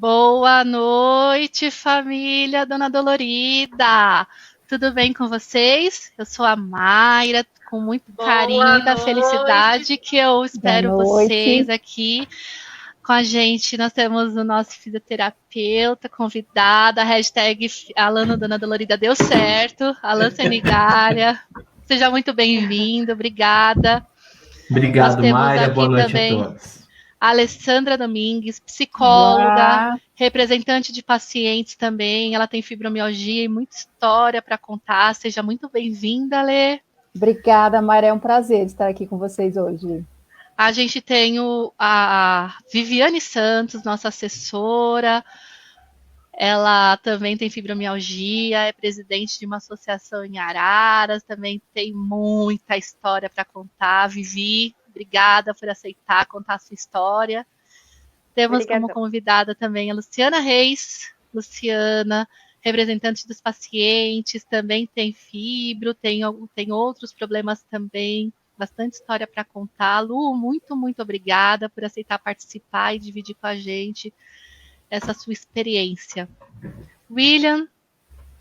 Boa noite, família Dona Dolorida. Tudo bem com vocês? Eu sou a Mayra, com muito carinho e da felicidade que eu espero vocês aqui com a gente. Nós temos o nosso fisioterapeuta convidado, a hashtag Alano Dona Dolorida deu certo, Alan Senigalha. Seja muito bem-vindo, obrigada. Obrigado, Mayra. Boa noite a todos. A Alessandra Domingues, psicóloga, representante de pacientes também. Ela tem fibromialgia e muita história para contar. Seja muito bem-vinda, Alê. Obrigada, Mayra. É um prazer estar aqui com vocês hoje. A gente tem a Viviane Santos, nossa assessora. Ela também tem fibromialgia, é presidente de uma associação em Araras, também tem muita história para contar. Vivi, obrigada por aceitar contar a sua história. Temos como convidada também a Luciana Reis. Luciana, representante dos pacientes, também tem fibro, tem outros problemas também, bastante história para contar. Lu, muito obrigada por aceitar participar e dividir com a gente essa sua experiência. William,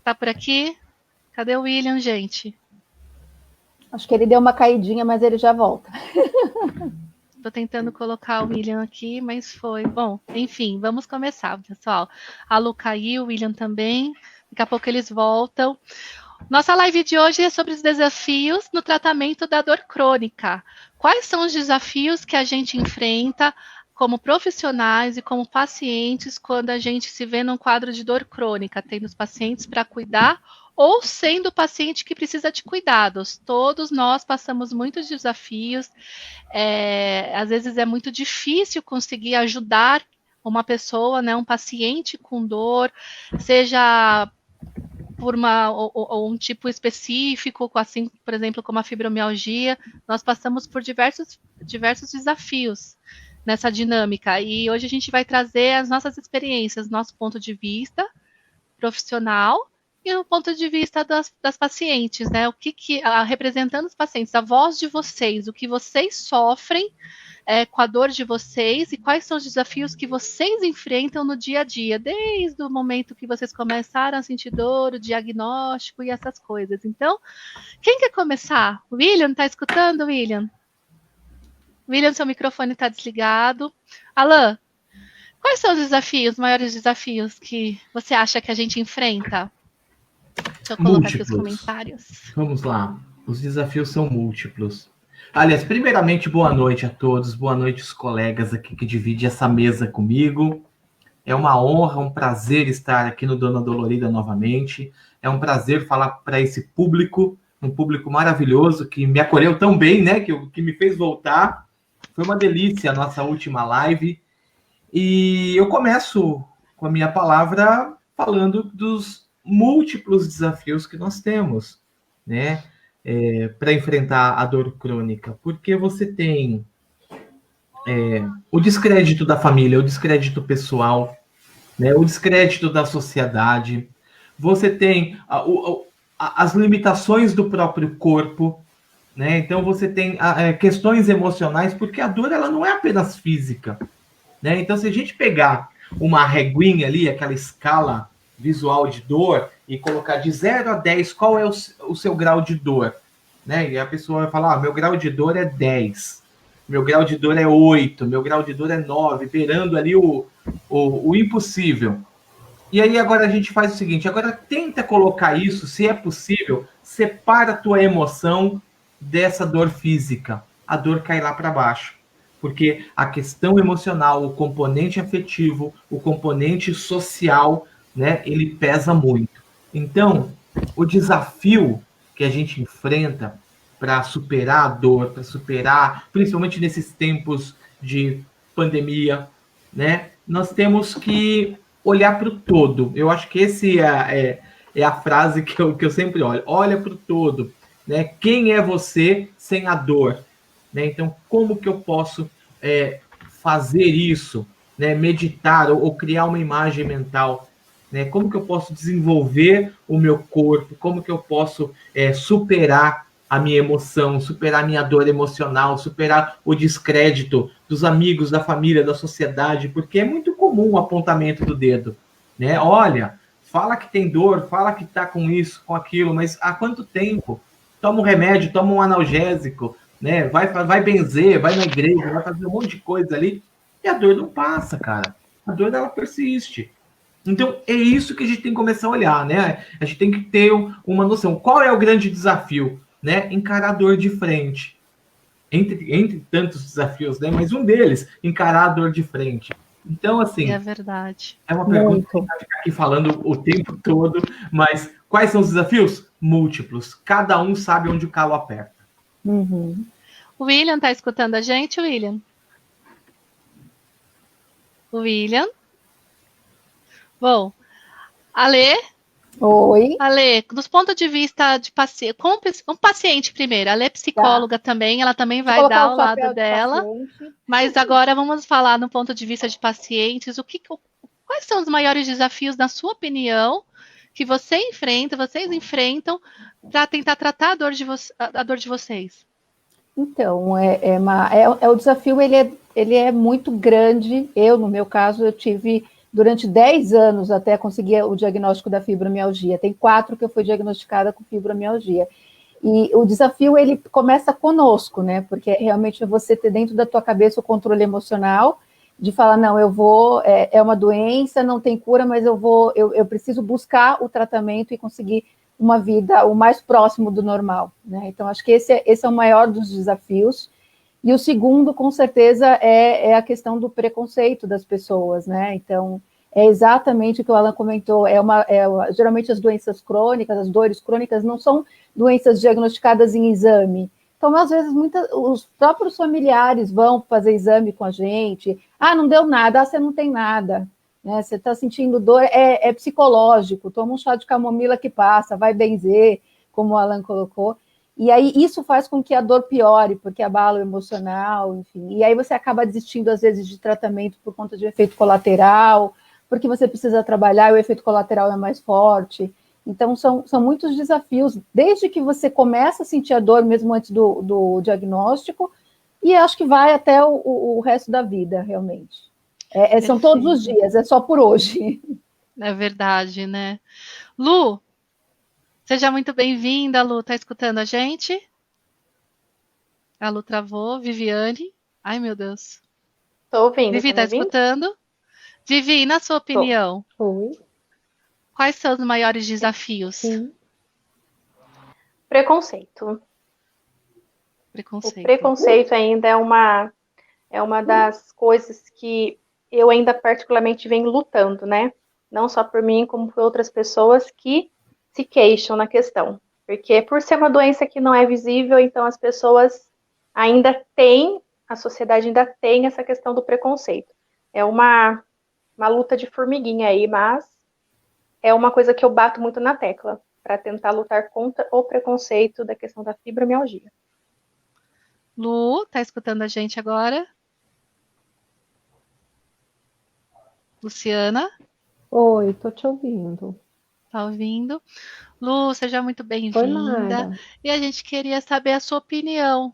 tá por aqui? Cadê o William, gente? Acho que ele deu uma caidinha, mas ele já volta. Tô tentando colocar o William aqui, mas foi. Bom, enfim, vamos começar, pessoal. A Lu caiu, o William também. Daqui a pouco eles voltam. Nossa live de hoje é sobre os desafios no tratamento da dor crônica. Quais são os desafios que a gente enfrenta como profissionais e como pacientes quando a gente se vê num quadro de dor crônica, tendo os pacientes para cuidar ou sendo o paciente que precisa de cuidados? Todos nós passamos muitos desafios, às vezes é muito difícil conseguir ajudar uma pessoa, né, um paciente com dor, seja por um tipo específico, assim, por exemplo, como a fibromialgia. Nós passamos por diversos desafios nessa dinâmica, e hoje a gente vai trazer as nossas experiências, nosso ponto de vista profissional e o ponto de vista das pacientes, né? Representando os pacientes, a voz de vocês, o que vocês sofrem com a dor de vocês e quais são os desafios que vocês enfrentam no dia a dia, desde o momento que vocês começaram a sentir dor, o diagnóstico e essas coisas. Então, quem quer começar? William, tá escutando, William? William, seu microfone está desligado. Alan, quais são os maiores desafios que você acha que a gente enfrenta? Deixa eu colocar aqui os comentários. Vamos lá. Os desafios são múltiplos. Aliás, primeiramente, boa noite a todos. Boa noite os colegas aqui que dividem essa mesa comigo. É uma honra, um prazer estar aqui no Dona Dolorida novamente. É um prazer falar para esse público, um público maravilhoso que me acolheu tão bem, né? Que me fez voltar. Foi uma delícia a nossa última live. E eu começo com a minha palavra falando dos múltiplos desafios que nós temos, né? Para enfrentar a dor crônica. Porque você tem o descrédito da família, o descrédito pessoal, né? O descrédito da sociedade. Você tem as limitações do próprio corpo, né? Então você tem questões emocionais, porque a dor ela não é apenas física, né? Então se a gente pegar uma reguinha ali, aquela escala visual de dor, e colocar de 0 a 10 qual é o seu grau de dor, né? E a pessoa vai falar, meu grau de dor é 10, meu grau de dor é 8, meu grau de dor é 9, beirando ali o impossível. E aí agora a gente faz o seguinte, agora tenta colocar isso, se é possível, separa a tua emoção dessa dor física, a dor cai lá para baixo, porque a questão emocional, o componente afetivo, o componente social, né, ele pesa muito. Então, o desafio que a gente enfrenta para superar a dor, para superar, principalmente nesses tempos de pandemia, né, nós temos que olhar para o todo. Eu acho que esse é a frase que eu sempre olho. Olha para o todo. Né? Quem é você sem a dor? Né? Então, como que eu posso fazer isso? Né? Meditar ou criar uma imagem mental? Né? Como que eu posso desenvolver o meu corpo? Como que eu posso superar a minha emoção, superar a minha dor emocional, superar o descrédito dos amigos, da família, da sociedade? Porque é muito comum comum o apontamento do dedo, né? Olha, fala que tem dor, fala que tá com isso, com aquilo, mas há quanto tempo? Toma um remédio, toma um analgésico, né? Vai benzer, vai na igreja, vai fazer um monte de coisa ali, e a dor não passa, cara. A dor, ela persiste. Então, é isso que a gente tem que começar a olhar, né? A gente tem que ter uma noção. Qual é o grande desafio? Né? Encarar a dor de frente. Entre tantos desafios, né? Mas um deles, encarar a dor de frente. Então, assim, É verdade. é uma pergunta que a gente vai ficar aqui falando o tempo todo, mas quais são os desafios? Múltiplos. Cada um sabe onde o calo aperta. Uhum. O William tá escutando a gente, William? William? Bom, Ale, Oi. dos pontos de vista de paciente, um paciente primeiro, a Ale é psicóloga também, ela também vai dar ao lado dela, mas agora vamos falar no ponto de vista de pacientes, quais são os maiores desafios, na sua opinião, que vocês enfrentam para tentar tratar a dor de vocês? Então, o desafio, ele é muito grande. No meu caso, eu tive durante 10 anos até conseguir o diagnóstico da fibromialgia. Tem 4 que eu fui diagnosticada com fibromialgia. E o desafio, ele começa conosco, né? Porque realmente você ter dentro da tua cabeça o controle emocional, de falar, não, eu vou, é uma doença, não tem cura, mas eu preciso buscar o tratamento e conseguir uma vida o mais próximo do normal, né? Então, acho que esse é o maior dos desafios. E o segundo, com certeza, é a questão do preconceito das pessoas, né? Então, é exatamente o que o Alan comentou, geralmente as doenças crônicas, as dores crônicas, não são doenças diagnosticadas em exame. Então, às vezes, os próprios familiares vão fazer exame com a gente. Ah, não deu nada, você não tem nada. Né? Você está sentindo dor, é psicológico, toma um chá de camomila que passa, vai benzer, como o Alan colocou. E aí isso faz com que a dor piore, porque abala o emocional, enfim. E aí você acaba desistindo, às vezes, de tratamento por conta de efeito colateral, porque você precisa trabalhar e o efeito colateral é mais forte. Então, são muitos desafios, desde que você começa a sentir a dor, mesmo antes do diagnóstico, e acho que vai até o resto da vida, realmente. São todos os dias, é só por hoje. É verdade, né? Lu, seja muito bem-vinda, Lu. Tá escutando a gente? A Lu travou. Viviane. Ai, meu Deus. Tô ouvindo. Vivi, tá escutando? Vivi, na sua opinião, Oi. Quais são os maiores desafios? Sim. Preconceito. O preconceito ainda é uma das coisas que eu ainda particularmente venho lutando, né? Não só por mim, como por outras pessoas que se queixam na questão. Porque por ser uma doença que não é visível, então as pessoas ainda têm, a sociedade ainda tem essa questão do preconceito. É uma luta de formiguinha aí, mas é uma coisa que eu bato muito na tecla, para tentar lutar contra o preconceito da questão da fibromialgia. Lu, tá escutando a gente agora? Luciana? Oi, tô te ouvindo. Tá ouvindo? Lu, seja muito bem-vinda. E a gente queria saber a sua opinião.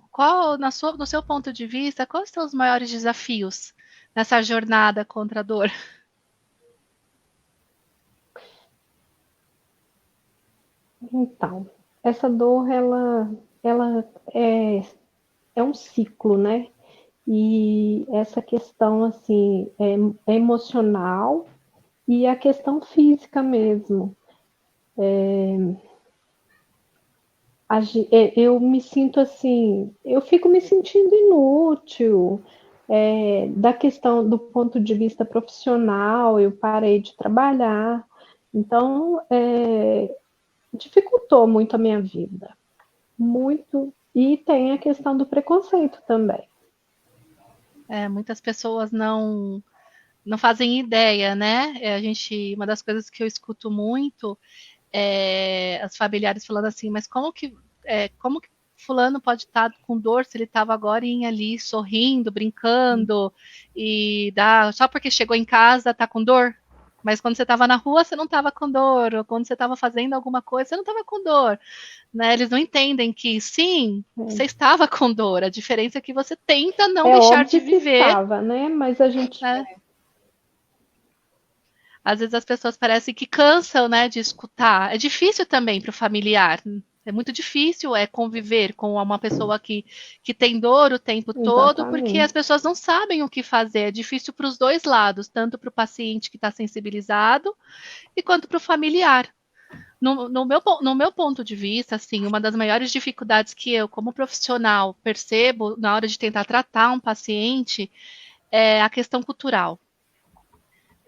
No seu ponto de vista, quais são os maiores desafios nessa jornada contra a dor? Então, essa dor, ela é um ciclo, né? E essa questão, assim, é emocional e a questão física mesmo. Eu me sinto assim, eu fico me sentindo inútil, da questão do ponto de vista profissional, eu parei de trabalhar, então dificultou muito a minha vida, muito, e tem a questão do preconceito também. Muitas pessoas não fazem ideia, né? Uma das coisas que eu escuto muito as familiares falando assim, mas como que fulano pode estar com dor se ele estava agora ali sorrindo, brincando, e só porque chegou em casa tá com dor? Mas quando você estava na rua, você não estava com dor, ou quando você estava fazendo alguma coisa, você não estava com dor. Né? Eles não entendem que, sim, você estava com dor, a diferença é que você tenta não deixar de viver. Estava, né? Mas a gente... Às vezes as pessoas parecem que cansam, né, de escutar. É difícil também para o familiar. É muito difícil conviver com uma pessoa que tem dor o tempo todo, porque as pessoas não sabem o que fazer. É difícil para os dois lados, tanto para o paciente que está sensibilizado e quanto para o familiar. No meu ponto de vista, assim, uma das maiores dificuldades que eu, como profissional, percebo na hora de tentar tratar um paciente é a questão cultural.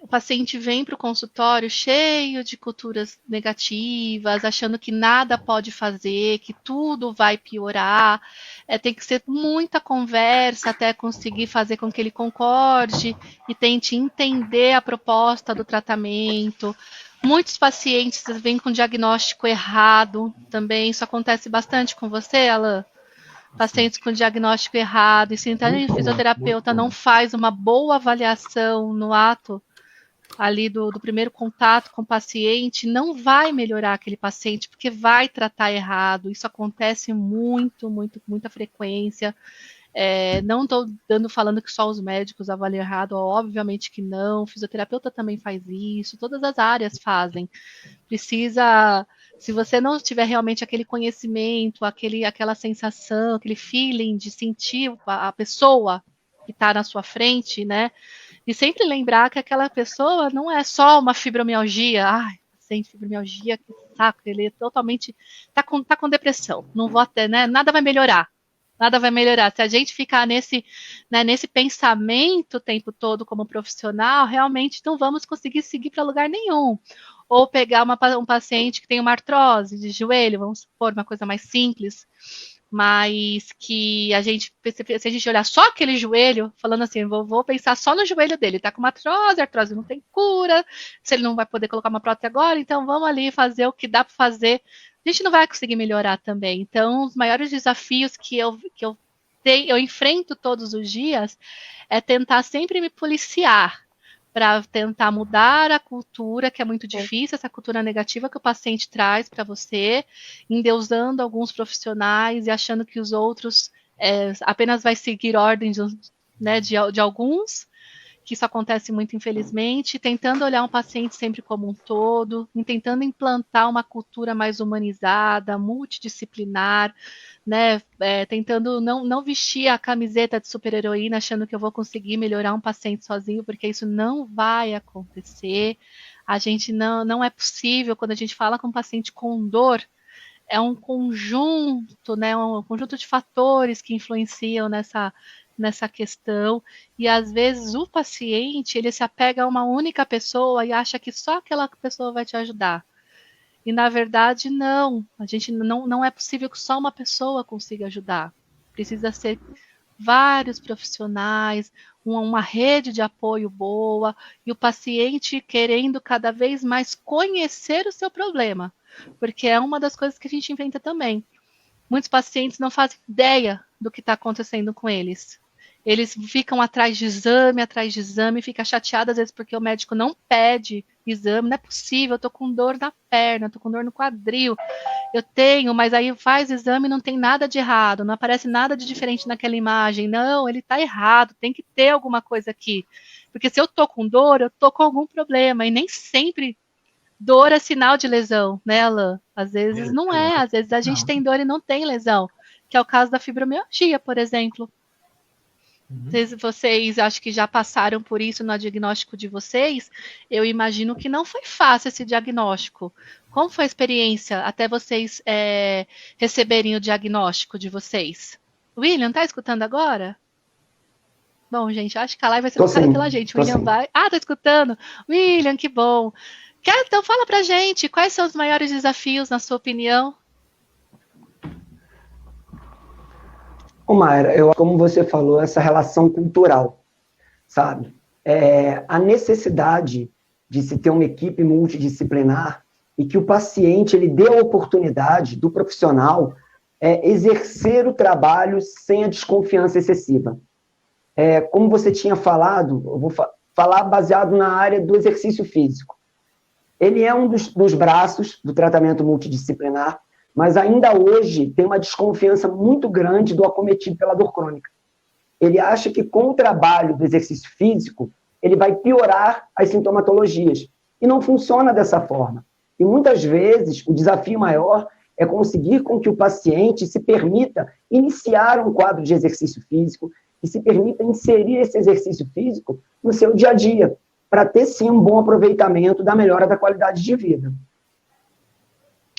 O paciente vem para o consultório cheio de culturas negativas, achando que nada pode fazer, que tudo vai piorar. Tem que ser muita conversa até conseguir fazer com que ele concorde e tente entender a proposta do tratamento. Muitos pacientes vêm com diagnóstico errado também. Isso acontece bastante com você, Alan? Pacientes com diagnóstico errado, e se o fisioterapeuta não faz uma boa avaliação no ato ali do primeiro contato com o paciente, não vai melhorar aquele paciente, porque vai tratar errado. Isso acontece muita frequência. Não estou falando que só os médicos avaliam errado, obviamente que não, o fisioterapeuta também faz isso, todas as áreas fazem. Precisa, se você não tiver realmente aquele conhecimento, aquela sensação, aquele feeling de sentir a pessoa que está na sua frente, né? E sempre lembrar que aquela pessoa não é só uma fibromialgia. Ai, sem fibromialgia, que saco, ele é totalmente... Tá com depressão, não vou até, né? Nada vai melhorar. Nada vai melhorar. Se a gente ficar nesse pensamento o tempo todo como profissional, realmente não vamos conseguir seguir para lugar nenhum. Ou pegar um paciente que tem uma artrose de joelho, vamos supor, uma coisa mais simples, mas que se a gente olhar só aquele joelho, falando assim, vou pensar só no joelho dele, tá com uma artrose, a artrose não tem cura, se ele não vai poder colocar uma prótese agora, então vamos ali fazer o que dá para fazer. A gente não vai conseguir melhorar também. Então, os maiores desafios que eu enfrento todos os dias é tentar sempre me policiar para tentar mudar a cultura, que é muito difícil, essa cultura negativa que o paciente traz para você, endeusando alguns profissionais e achando que os outros apenas vai seguir ordens, né, de alguns, que isso acontece muito, infelizmente, tentando olhar um paciente sempre como um todo, tentando implantar uma cultura mais humanizada, multidisciplinar, né, tentando não vestir a camiseta de super-heroína achando que eu vou conseguir melhorar um paciente sozinho, porque isso não vai acontecer. A gente não é possível, quando a gente fala com um paciente com dor, é um conjunto, né, um conjunto de fatores que influenciam nessa questão, e às vezes o paciente, ele se apega a uma única pessoa e acha que só aquela pessoa vai te ajudar. E na verdade não, a gente não é possível que só uma pessoa consiga ajudar. Precisa ser vários profissionais, uma rede de apoio boa, e o paciente querendo cada vez mais conhecer o seu problema, porque é uma das coisas que a gente enfrenta também. Muitos pacientes não fazem ideia do que está acontecendo com eles. Eles ficam atrás de exame, ficam chateados às vezes porque o médico não pede exame. Não é possível, eu tô com dor na perna, tô com dor no quadril. Eu tenho, mas aí faz exame e não tem nada de errado, não aparece nada de diferente naquela imagem. Não, ele tá errado, tem que ter alguma coisa aqui. Porque se eu tô com dor, eu tô com algum problema. E nem sempre dor é sinal de lesão, né, Alan? Às vezes não é, às vezes a gente tem dor e não tem lesão. Que é o caso da fibromialgia, por exemplo. Vocês acho que já passaram por isso no diagnóstico de vocês. Eu imagino que não foi fácil esse diagnóstico. Como foi a experiência até vocês receberem o diagnóstico de vocês? William, tá escutando agora? Bom, gente, acho que a live vai ser tocada pela gente. William vai... Ah, tá escutando? William, que bom. Então fala pra gente, quais são os maiores desafios, na sua opinião? Mayra, como você falou, essa relação cultural, sabe? A necessidade de se ter uma equipe multidisciplinar e que o paciente ele dê a oportunidade do profissional exercer o trabalho sem a desconfiança excessiva. Como você tinha falado, eu vou falar baseado na área do exercício físico. Ele é um dos braços do tratamento multidisciplinar, mas ainda hoje tem uma desconfiança muito grande do acometido pela dor crônica. Ele acha que com o trabalho do exercício físico, ele vai piorar as sintomatologias. e não funciona dessa forma. E muitas vezes o desafio maior é conseguir com que o paciente se permita iniciar um quadro de exercício físico e se permita inserir esse exercício físico no seu dia a dia, para ter, sim, um bom aproveitamento da melhora da qualidade de vida.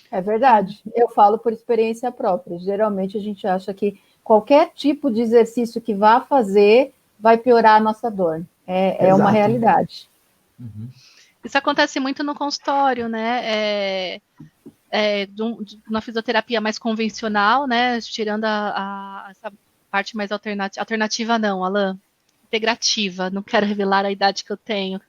É verdade. Eu falo por experiência própria. Geralmente a gente acha que qualquer tipo de exercício que vá fazer vai piorar a nossa dor. É uma realidade. Uhum. Isso acontece muito no consultório, né? Na fisioterapia mais convencional, né? Tirando essa parte mais alternativa não, Alan. Integrativa, não quero revelar a idade que eu tenho.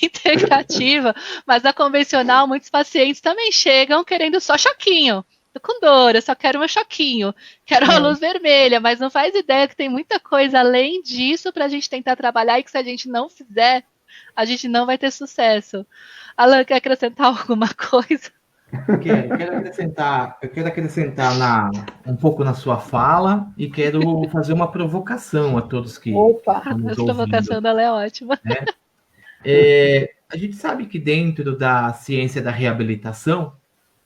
Integrativa, mas na convencional, muitos pacientes também chegam querendo só choquinho. Tô com dor, eu só quero meu choquinho, quero a luz vermelha, mas não faz ideia que tem muita coisa além disso para a gente tentar trabalhar e que se a gente não fizer, a gente não vai ter sucesso. Alan, quer acrescentar alguma coisa? Eu quero acrescentar um pouco na sua fala e quero fazer uma provocação a todos que estão nos ouvindo. A provocação dela é ótima. Né? A gente sabe que dentro da ciência da reabilitação,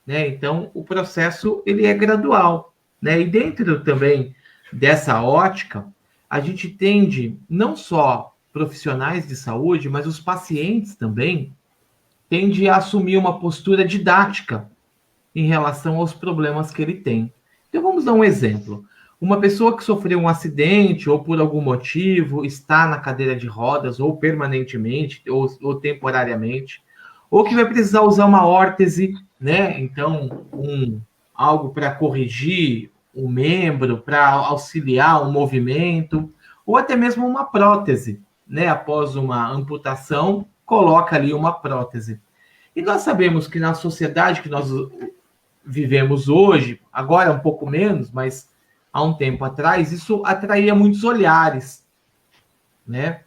né, então o processo ele é gradual, né? E dentro também dessa ótica, a gente tende não só profissionais de saúde, mas os pacientes também tende a assumir uma postura didática em relação aos problemas que ele tem. Então, vamos dar um exemplo. Uma pessoa que sofreu um acidente ou por algum motivo está na cadeira de rodas ou permanentemente ou temporariamente, ou que vai precisar usar uma órtese, né? Então, algo para corrigir um membro, para auxiliar um movimento, ou até mesmo uma prótese, né? Após uma amputação, coloca ali uma prótese. E nós sabemos que na sociedade que nós vivemos hoje, agora um pouco menos, mas há um tempo atrás, isso atraía muitos olhares, né?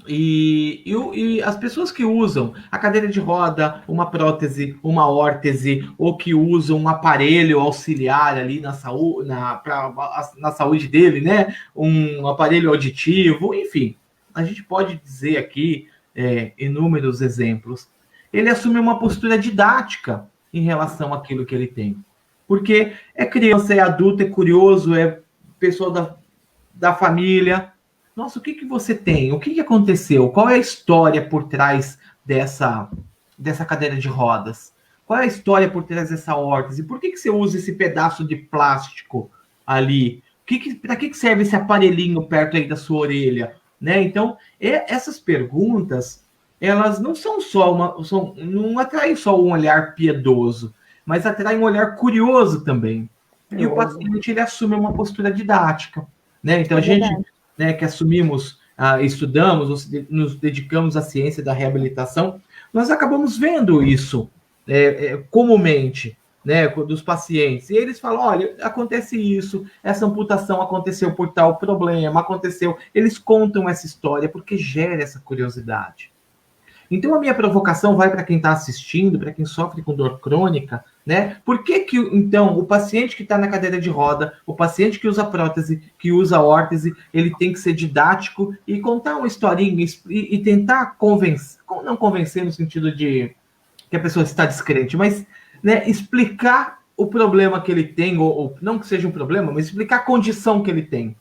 E as pessoas que usam a cadeira de roda, uma prótese, uma órtese, ou que usam um aparelho auxiliar ali na saúde dele, né? Um aparelho auditivo, enfim, a gente pode dizer aqui inúmeros exemplos. Ele assume uma postura didática em relação àquilo que ele tem. Porque é criança, é adulto, é curioso, é pessoa da família. Nossa, o que você tem? O que aconteceu? Qual é a história por trás dessa cadeira de rodas? Qual é a história por trás dessa órtese? Por que você usa esse pedaço de plástico ali? Para que serve esse aparelhinho perto aí da sua orelha? Né? Então, essas perguntas, elas não são só não atraem só um olhar piedoso, mas atraem um olhar curioso também. E o paciente, ele assume uma postura didática. Né? Então, a gente, né, que assumimos, estudamos, nos dedicamos à ciência da reabilitação, nós acabamos vendo isso comumente, né, dos pacientes. E eles falam, olha, acontece isso, essa amputação aconteceu por tal problema, aconteceu. Eles contam essa história porque gera essa curiosidade. Então, a minha provocação vai para quem está assistindo, para quem sofre com dor crônica, né? Por que então, o paciente que está na cadeira de roda, o paciente que usa prótese, que usa órtese, ele tem que ser didático e contar uma historinha e tentar convencer, não convencer no sentido de que a pessoa está descrente, mas, né, explicar o problema que ele tem, ou não que seja um problema, mas explicar a condição que ele tem.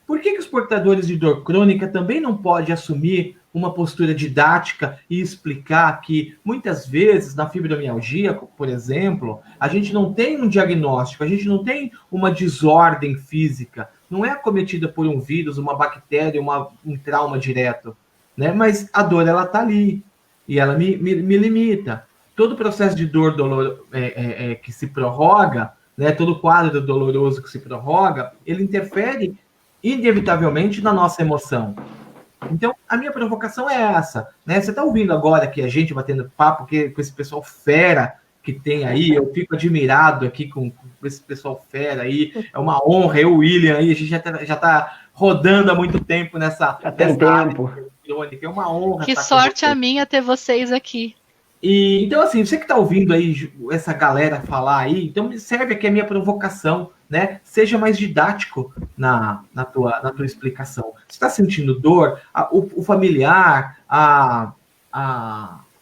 Por que os portadores de dor crônica também não podem assumir uma postura didática e explicar que, muitas vezes, na fibromialgia, por exemplo, a gente não tem um diagnóstico, a gente não tem uma desordem física, não é acometida por um vírus, uma bactéria, um trauma direto, né? Mas a dor, ela está ali, e ela me limita. Todo o processo de dor que se prorroga, né? Todo o quadro doloroso que se prorroga, ele interfere inevitavelmente na nossa emoção. Então, a minha provocação é essa, né? Você está ouvindo agora aqui a gente batendo papo com esse pessoal fera que tem aí, eu fico admirado aqui com esse pessoal fera aí, é uma honra, eu e o William aí, a gente já tá rodando há muito tempo nessa tempo. É uma honra. Que sorte a minha ter vocês aqui. E, então, assim, você que está ouvindo aí essa galera falar aí, então serve aqui a minha provocação, né? Seja mais didático na tua explicação. Você está sentindo dor? O familiar,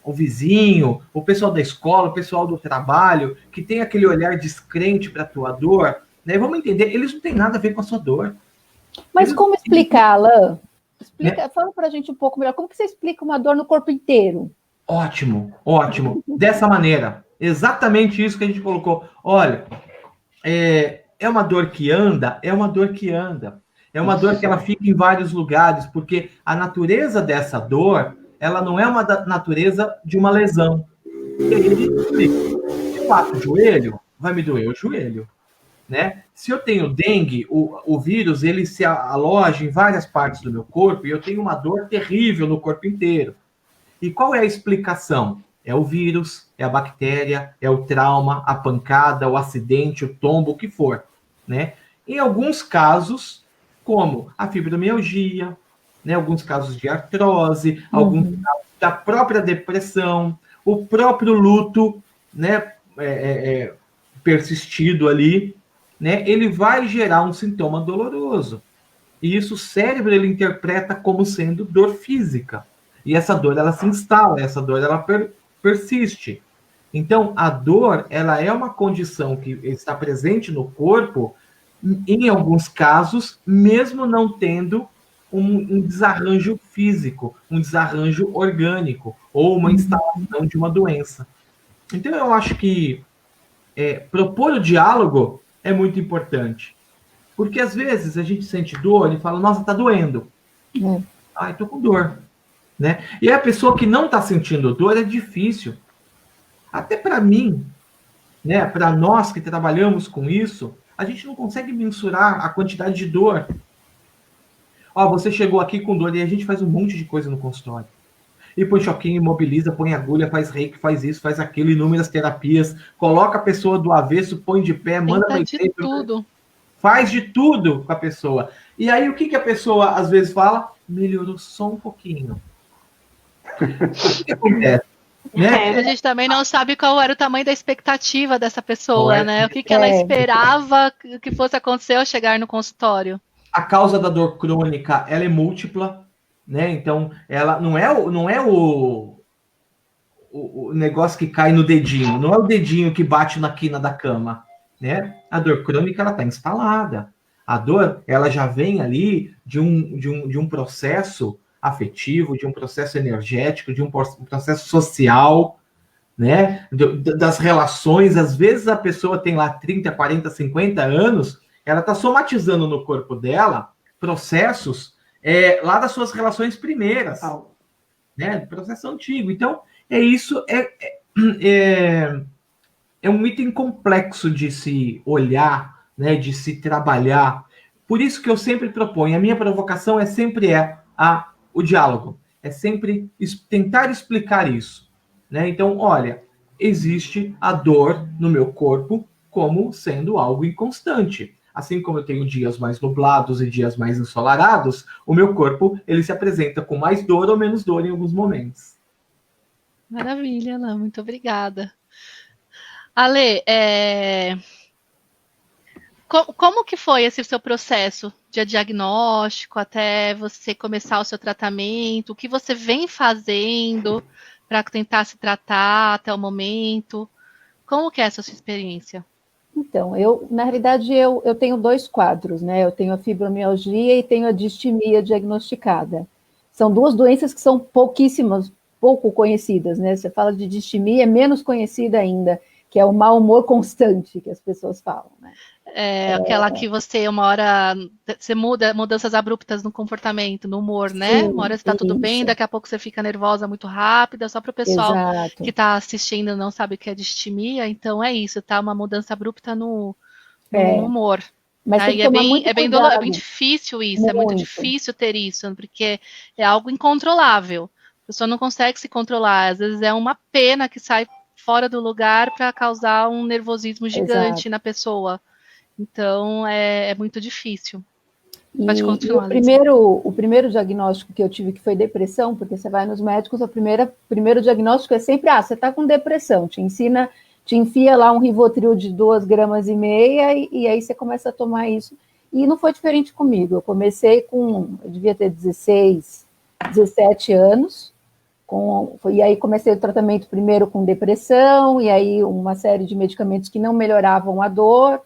o vizinho, o pessoal da escola, o pessoal do trabalho, que tem aquele olhar descrente para a tua dor, né? Vamos entender, eles não têm nada a ver com a sua dor. Mas como explicar, Alain? Fala para a gente um pouco melhor. Como que você explica uma dor no corpo inteiro? Ótimo, ótimo. Dessa maneira, exatamente isso que a gente colocou. Olha, é uma dor que anda, é uma dor que anda. É uma dor que ela fica em vários lugares, porque a natureza dessa dor, ela não é uma natureza de uma lesão. E aí ele explica, se bato o joelho, vai me doer o joelho. Né? Se eu tenho dengue, o vírus ele se aloja em várias partes do meu corpo e eu tenho uma dor terrível no corpo inteiro. E qual é a explicação? É o vírus, é a bactéria, é o trauma, a pancada, o acidente, o tombo, o que for. Né? Em alguns casos, como a fibromialgia, né? Alguns casos de artrose, alguns casos da própria depressão, o próprio luto, né? Persistido ali, né? Ele vai gerar um sintoma doloroso. E isso o cérebro ele interpreta como sendo dor física. E essa dor ela se instala, essa dor ela persiste. Então, a dor ela é uma condição que está presente no corpo, em alguns casos, mesmo não tendo um desarranjo físico, um desarranjo orgânico, ou uma instalação de uma doença. Então, eu acho que propor o diálogo é muito importante. Porque, às vezes, a gente sente dor e fala, nossa, tá doendo. Ai, tô com dor. Né? E a pessoa que não está sentindo dor é difícil. Até para mim, né, para nós que trabalhamos com isso, a gente não consegue mensurar a quantidade de dor. Ó, você chegou aqui com dor e a gente faz um monte de coisa no consultório. E põe choquinho, imobiliza, põe agulha, faz reiki, faz isso, faz aquilo, inúmeras terapias, coloca a pessoa do avesso, põe de pé, manda no de tudo. Faz de tudo com a pessoa. E aí o que a pessoa às vezes fala? Melhorou só um pouquinho. O que acontece? Né? A gente também não sabe qual era o tamanho da expectativa dessa pessoa, né? O que ela esperava que fosse acontecer ao chegar no consultório. A causa da dor crônica, ela é múltipla, né? Então, ela não é o negócio que cai no dedinho, não é o dedinho que bate na quina da cama, né? A dor crônica, ela está instalada. A dor, ela já vem ali de um processo afetivo, de um processo energético, de um processo social, né? Das relações. Às vezes a pessoa tem lá 30, 40, 50 anos, ela está somatizando no corpo dela processos lá das suas relações primeiras, né? Processo antigo. Então, isso é um item complexo de se olhar, né? De se trabalhar. Por isso que eu sempre proponho, a minha provocação sempre o diálogo, é sempre tentar explicar isso, né? Então, olha, existe a dor no meu corpo como sendo algo inconstante. Assim como eu tenho dias mais nublados e dias mais ensolarados, o meu corpo ele se apresenta com mais dor ou menos dor em alguns momentos. Maravilha, Ana, muito obrigada. Ale, como que foi esse seu processo de diagnóstico até você começar o seu tratamento? O que você vem fazendo para tentar se tratar até o momento? Como que é essa sua experiência? Então, na realidade, eu tenho 2 quadros, né? Eu tenho a fibromialgia e tenho a distimia diagnosticada. São 2 doenças que são pouco conhecidas, né? Você fala de distimia, é menos conhecida ainda, que é o mau humor constante que as pessoas falam, né? Aquela que uma hora você mudanças abruptas no comportamento, no humor, né? Uma hora você está tudo bem, daqui a pouco você fica nervosa muito rápida, só para o pessoal que está assistindo não sabe o que é distimia, então é isso, tá? Uma mudança abrupta no humor. Mas tem que tomar muito cuidado. É bem difícil isso, é muito difícil ter isso, porque é algo incontrolável. A pessoa não consegue se controlar, às vezes é uma pena que sai fora do lugar para causar um nervosismo gigante na pessoa. Então, é muito difícil. Pode continuar. O primeiro diagnóstico que eu tive, que foi depressão, porque você vai nos médicos, o primeiro diagnóstico é sempre, você está com depressão, te enfia lá um Rivotril de 2,5 gramas, e aí você começa a tomar isso. E não foi diferente comigo. Eu comecei eu devia ter 16, 17 anos, e aí comecei o tratamento primeiro com depressão, e aí uma série de medicamentos que não melhoravam a dor,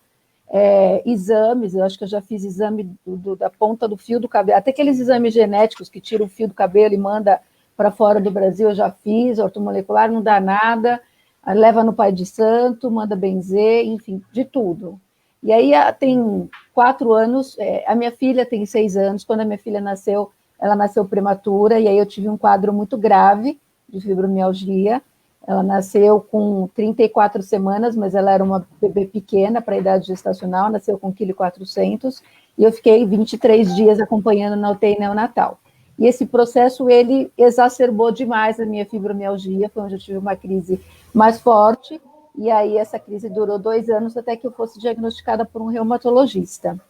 exames, eu acho que eu já fiz exame da ponta do fio do cabelo, até aqueles exames genéticos que tiram o fio do cabelo e manda para fora do Brasil, eu já fiz, ortomolecular, não dá nada, leva no pai de santo, manda benzer, enfim, de tudo. E aí tem 4 anos, a minha filha tem 6 anos, quando a minha filha nasceu, ela nasceu prematura, e aí eu tive um quadro muito grave de fibromialgia. Ela nasceu com 34 semanas, mas ela era uma bebê pequena para a idade gestacional, nasceu com 1,4 kg, e eu fiquei 23 dias acompanhando na UTI neonatal. E esse processo, ele exacerbou demais a minha fibromialgia, foi onde eu tive uma crise mais forte, e aí essa crise durou 2 anos até que eu fosse diagnosticada por um reumatologista.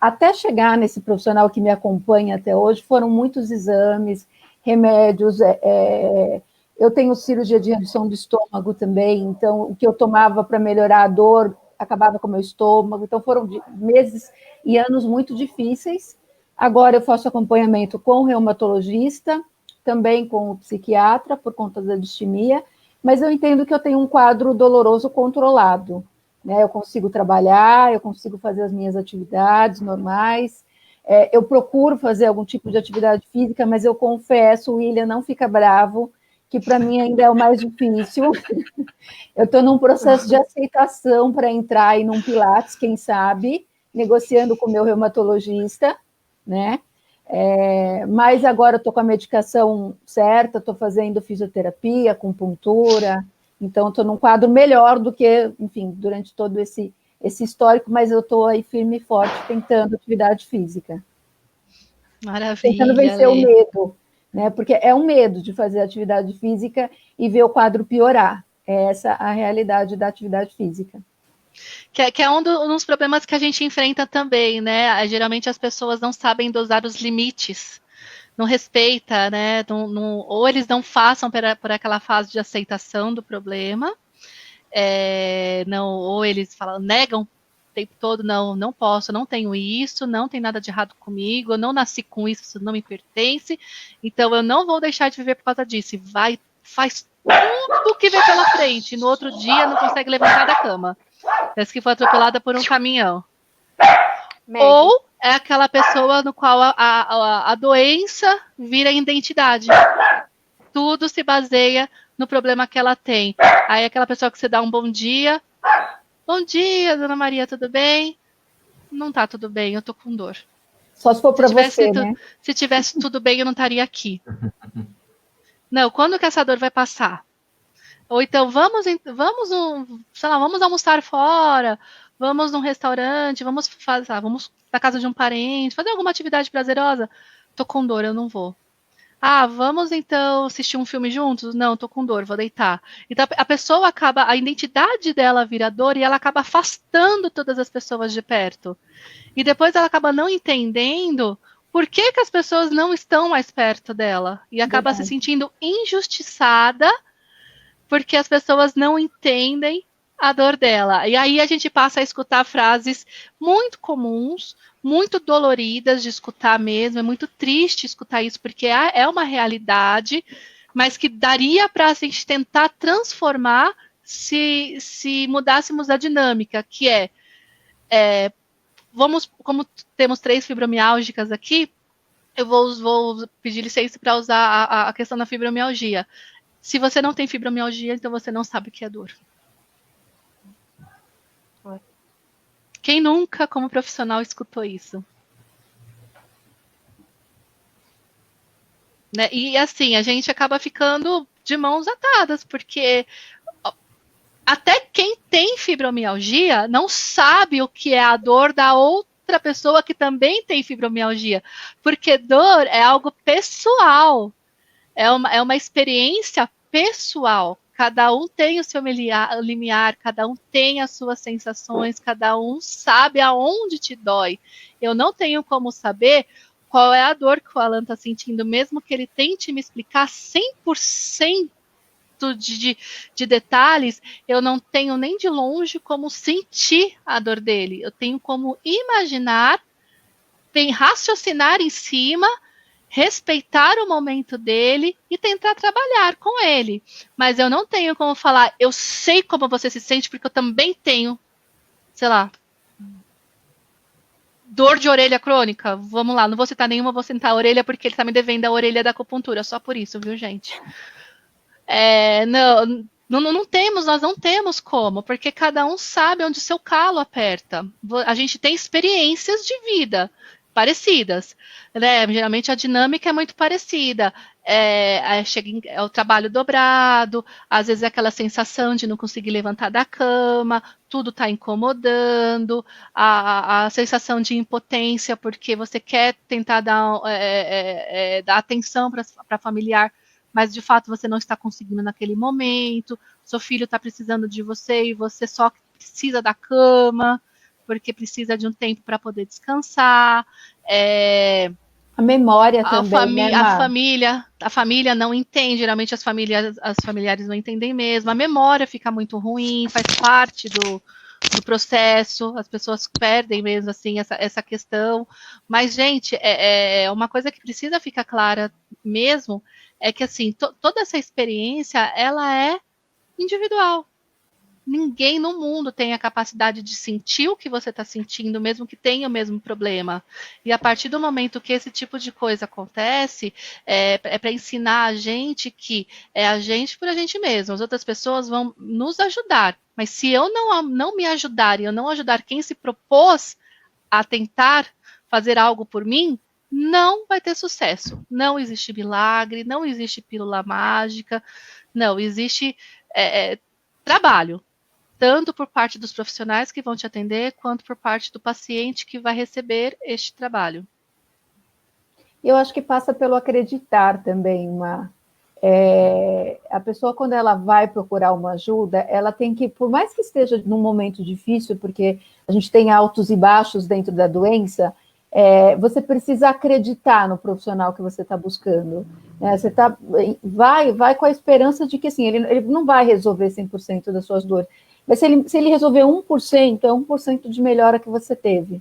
Até chegar nesse profissional que me acompanha até hoje, foram muitos exames, remédios, eu tenho cirurgia de redução do estômago também, então o que eu tomava para melhorar a dor acabava com o meu estômago, então foram meses e anos muito difíceis. Agora eu faço acompanhamento com o reumatologista, também com o psiquiatra, por conta da distimia, mas eu entendo que eu tenho um quadro doloroso controlado, né? Eu consigo trabalhar, eu consigo fazer as minhas atividades normais, eu procuro fazer algum tipo de atividade física, mas eu confesso, William, não fica bravo, que para mim ainda é o mais difícil. Eu estou num processo de aceitação para entrar aí num Pilates, quem sabe, negociando com o meu reumatologista, né? Mas agora estou com a medicação certa, estou fazendo fisioterapia, acupuntura, então estou num quadro melhor do que, enfim, durante todo esse histórico, mas eu estou aí firme e forte tentando atividade física. Maravilha, tentando vencer o medo, né? Porque é um medo de fazer atividade física e ver o quadro piorar. É essa a realidade da atividade física. Que é um dos problemas que a gente enfrenta também, né? Geralmente as pessoas não sabem dosar os limites, não respeita, né? Ou eles não passam por aquela fase de aceitação do problema, ou eles negam o tempo todo, não posso, não tenho isso, não tem nada de errado comigo, eu não nasci com isso, isso não me pertence, então eu não vou deixar de viver por causa disso. E faz tudo que vem pela frente, no outro dia não consegue levantar da cama. Parece que foi atropelada por um caminhão. Ou é aquela pessoa no qual a doença vira identidade. Tudo se baseia no problema que ela tem. Aí aquela pessoa que você dá um bom dia, dona Maria, tudo bem? Não tá tudo bem, eu tô com dor. Só se for para você, né? Se tivesse tudo bem, eu não estaria aqui. Não, quando que essa dor vai passar? Ou então, vamos almoçar fora, vamos num restaurante, vamos na casa de um parente, fazer alguma atividade prazerosa. Tô com dor, eu não vou. Vamos então assistir um filme juntos? Não, tô com dor, vou deitar. Então a pessoa a identidade dela vira dor e ela acaba afastando todas as pessoas de perto. E depois ela acaba não entendendo por que as pessoas não estão mais perto dela. E acaba se sentindo injustiçada porque as pessoas não entendem a dor dela. E aí a gente passa a escutar frases muito comuns, muito doloridas de escutar mesmo, é muito triste escutar isso, porque é uma realidade, mas que daria para a gente tentar transformar se mudássemos a dinâmica, que como temos 3 fibromiálgicas aqui, eu vou pedir licença para usar a questão da fibromialgia. Se você não tem fibromialgia, então você não sabe o que é dor. Quem nunca, como profissional, escutou isso? Né? E assim, a gente acaba ficando de mãos atadas, porque até quem tem fibromialgia não sabe o que é a dor da outra pessoa que também tem fibromialgia, porque dor é algo pessoal. É uma experiência pessoal. Cada um tem o seu limiar, cada um tem as suas sensações, cada um sabe aonde te dói. Eu não tenho como saber qual é a dor que o Alan está sentindo, mesmo que ele tente me explicar 100% de detalhes, eu não tenho nem de longe como sentir a dor dele. Eu tenho como imaginar, raciocinar em cima, respeitar o momento dele e tentar trabalhar com ele. Mas eu não tenho como falar, eu sei como você se sente, porque eu também tenho, sei lá, dor de orelha crônica. Vamos lá, não vou citar nenhuma, vou citar a orelha, porque ele tá me devendo a orelha da acupuntura, só por isso, viu, gente? Não temos, nós não temos como, porque cada um sabe onde seu calo aperta. A gente tem experiências de vida parecidas, né? Geralmente a dinâmica é muito parecida. É o trabalho dobrado, às vezes é aquela sensação de não conseguir levantar da cama, tudo está incomodando, a sensação de impotência, porque você quer tentar dar atenção para familiar, mas de fato você não está conseguindo naquele momento, seu filho está precisando de você e você só precisa da cama, porque precisa de um tempo para poder descansar. A memória também, a família não entende, geralmente as familiares não entendem mesmo, a memória fica muito ruim, faz parte do processo, as pessoas perdem mesmo assim essa questão, mas gente, uma coisa que precisa ficar clara mesmo, é que assim, toda essa experiência, ela é individual. Ninguém no mundo tem a capacidade de sentir o que você está sentindo, mesmo que tenha o mesmo problema. E a partir do momento que esse tipo de coisa acontece, é para ensinar a gente que é a gente por a gente mesmo. As outras pessoas vão nos ajudar. Mas se eu não me ajudar e eu não ajudar quem se propôs a tentar fazer algo por mim, não vai ter sucesso. Não existe milagre, não existe pílula mágica, não existe trabalho. Tanto por parte dos profissionais que vão te atender, quanto por parte do paciente que vai receber este trabalho. Eu acho que passa pelo acreditar também, a pessoa, quando ela vai procurar uma ajuda, ela tem que, por mais que esteja num momento difícil, porque a gente tem altos e baixos dentro da doença, você precisa acreditar no profissional que você está buscando. Você vai com a esperança de que assim, ele não vai resolver 100% das suas dores, mas se ele resolver 1%, é 1% de melhora que você teve.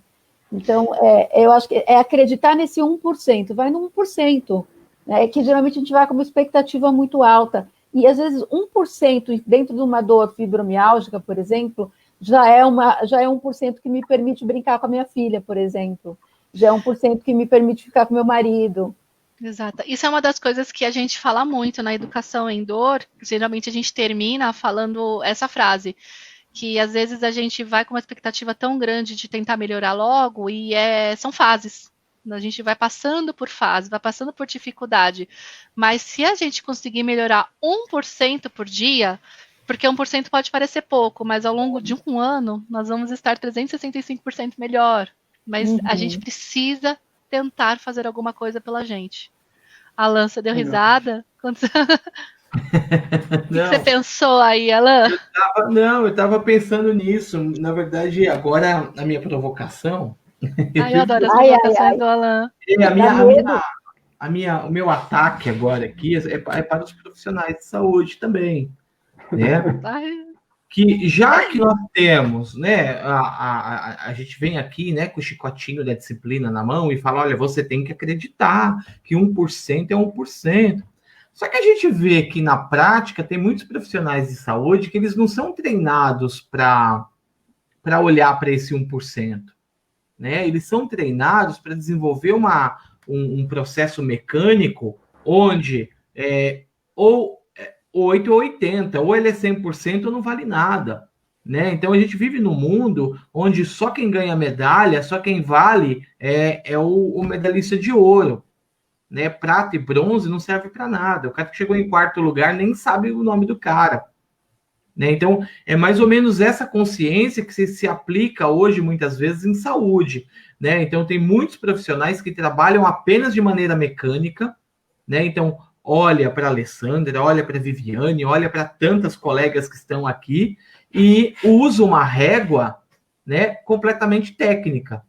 Então, eu acho que é acreditar nesse 1%, vai no 1%, né, que geralmente a gente vai com uma expectativa muito alta, e às vezes 1% dentro de uma dor fibromiálgica, por exemplo, já é 1% que me permite brincar com a minha filha, por exemplo, já é 1% que me permite ficar com meu marido. Exato. Isso é uma das coisas que a gente fala muito na educação em dor. Geralmente a gente termina falando essa frase, que às vezes a gente vai com uma expectativa tão grande de tentar melhorar logo e são fases. A gente vai passando por fase, vai passando por dificuldade. Mas se a gente conseguir melhorar 1% por dia, porque 1% pode parecer pouco, mas ao longo de um ano nós vamos estar 365% melhor. Mas a gente precisa tentar fazer alguma coisa pela gente. Alan, você deu risada? O que você pensou aí, Alan? Eu estava pensando nisso. Na verdade, agora a minha provocação... eu adoro as provocações do Alan. O meu ataque agora aqui é para os profissionais de saúde também. Né? Que já que nós temos, né, a gente vem aqui, né, com o chicotinho da disciplina na mão e fala, olha, você tem que acreditar que 1% é 1%. Só que a gente vê que na prática tem muitos profissionais de saúde que eles não são treinados para olhar para esse 1%. Né? Eles são treinados para desenvolver um processo mecânico onde ou 8 ou 80, ou ele é 100% ou não vale nada, né? Então a gente vive num mundo onde só quem ganha medalha, só quem vale é o medalhista de ouro, né? Prata e bronze não serve para nada. O cara que chegou em quarto lugar nem sabe o nome do cara, né? Então é mais ou menos essa consciência que se aplica hoje muitas vezes em saúde, né? Então tem muitos profissionais que trabalham apenas de maneira mecânica, né? Então olha para a Alessandra, olha para a Viviane, olha para tantas colegas que estão aqui e usa uma régua, né, completamente técnica.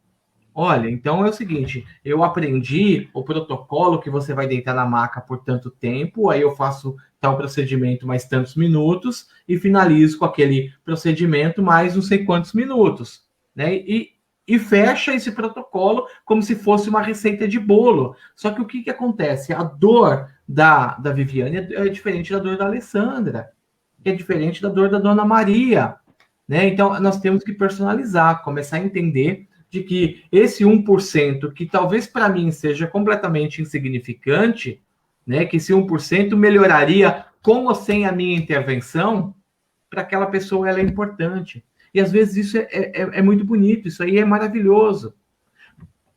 Olha, então é o seguinte, eu aprendi o protocolo que você vai deitar na maca por tanto tempo, aí eu faço tal procedimento mais tantos minutos e finalizo com aquele procedimento mais não sei quantos minutos, né? E fecha esse protocolo como se fosse uma receita de bolo. Só que o que acontece? A dor da Viviane é diferente da dor da Alessandra, que é diferente da dor da Dona Maria, né? Então, nós temos que personalizar, começar a entender de que esse 1%, que talvez para mim seja completamente insignificante, né? Que esse 1% melhoraria com ou sem a minha intervenção, para aquela pessoa ela é importante. E às vezes isso é muito bonito, isso aí é maravilhoso.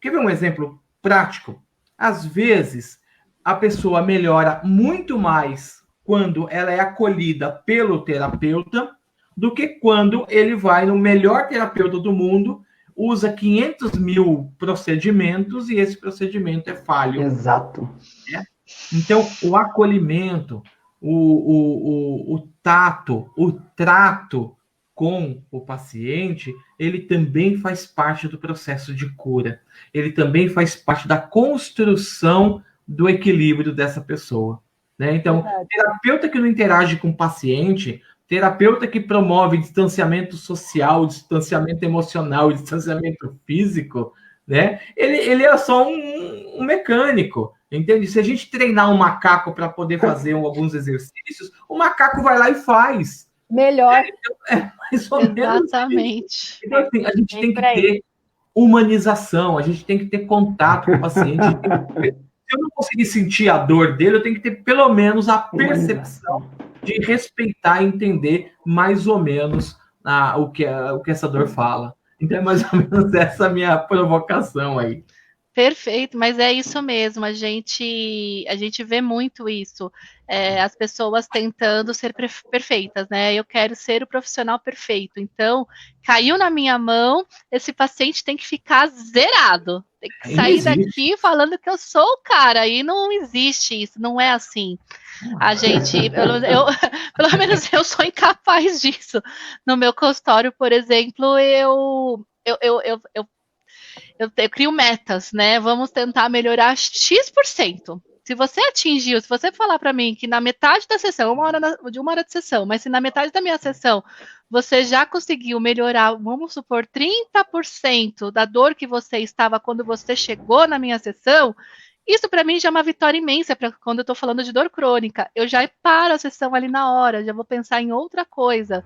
Quer ver um exemplo prático? Às vezes, a pessoa melhora muito mais quando ela é acolhida pelo terapeuta do que quando ele vai no melhor terapeuta do mundo, usa 500 mil procedimentos e esse procedimento é falho. Exato. Né? Então, o acolhimento, o tato, o trato com o paciente, ele também faz parte do processo de cura. Ele também faz parte da construção do equilíbrio dessa pessoa. Né? Então, terapeuta que não interage com o paciente, terapeuta que promove distanciamento social, distanciamento emocional, distanciamento físico, né? Ele é só um mecânico, entende? Se a gente treinar um macaco para poder fazer alguns exercícios, o macaco vai lá e faz. Melhor. Mais ou menos Exatamente. então, assim, a gente tem que ter humanização, a gente tem que ter contato com o paciente. Se eu não conseguir sentir a dor dele, eu tenho que ter pelo menos a percepção de respeitar e entender mais ou menos o que essa dor fala. Então é mais ou menos essa minha provocação aí. Perfeito, mas é isso mesmo, a gente vê muito isso, as pessoas tentando ser perfeitas, né? Eu quero ser o profissional perfeito, então caiu na minha mão, esse paciente tem que ficar zerado, tem que sair daqui falando que eu sou o cara, e não existe isso, não é assim. A gente, pelo menos eu sou incapaz disso. No meu consultório, por exemplo, eu crio metas, né? Vamos tentar melhorar X%. Se você atingiu, se você falar para mim que na metade da sessão, de uma hora de sessão, mas se na metade da minha sessão você já conseguiu melhorar, vamos supor, 30% da dor que você estava quando você chegou na minha sessão, isso para mim já é uma vitória imensa para quando eu estou falando de dor crônica. Eu já paro a sessão ali na hora, já vou pensar em outra coisa.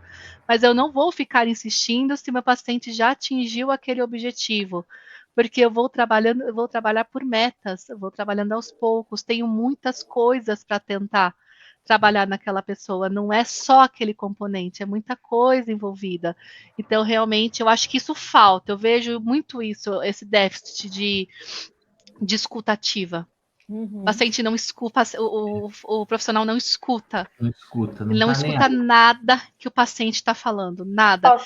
Mas eu não vou ficar insistindo se meu paciente já atingiu aquele objetivo. Porque eu vou trabalhar por metas, eu vou trabalhando aos poucos, tenho muitas coisas para tentar trabalhar naquela pessoa, não é só aquele componente, é muita coisa envolvida. Então, realmente, eu acho que isso falta, eu vejo muito isso, esse déficit de escuta ativa. O paciente não escuta, o profissional não escuta. Não escuta, ele não escuta nada que o paciente está falando, nada.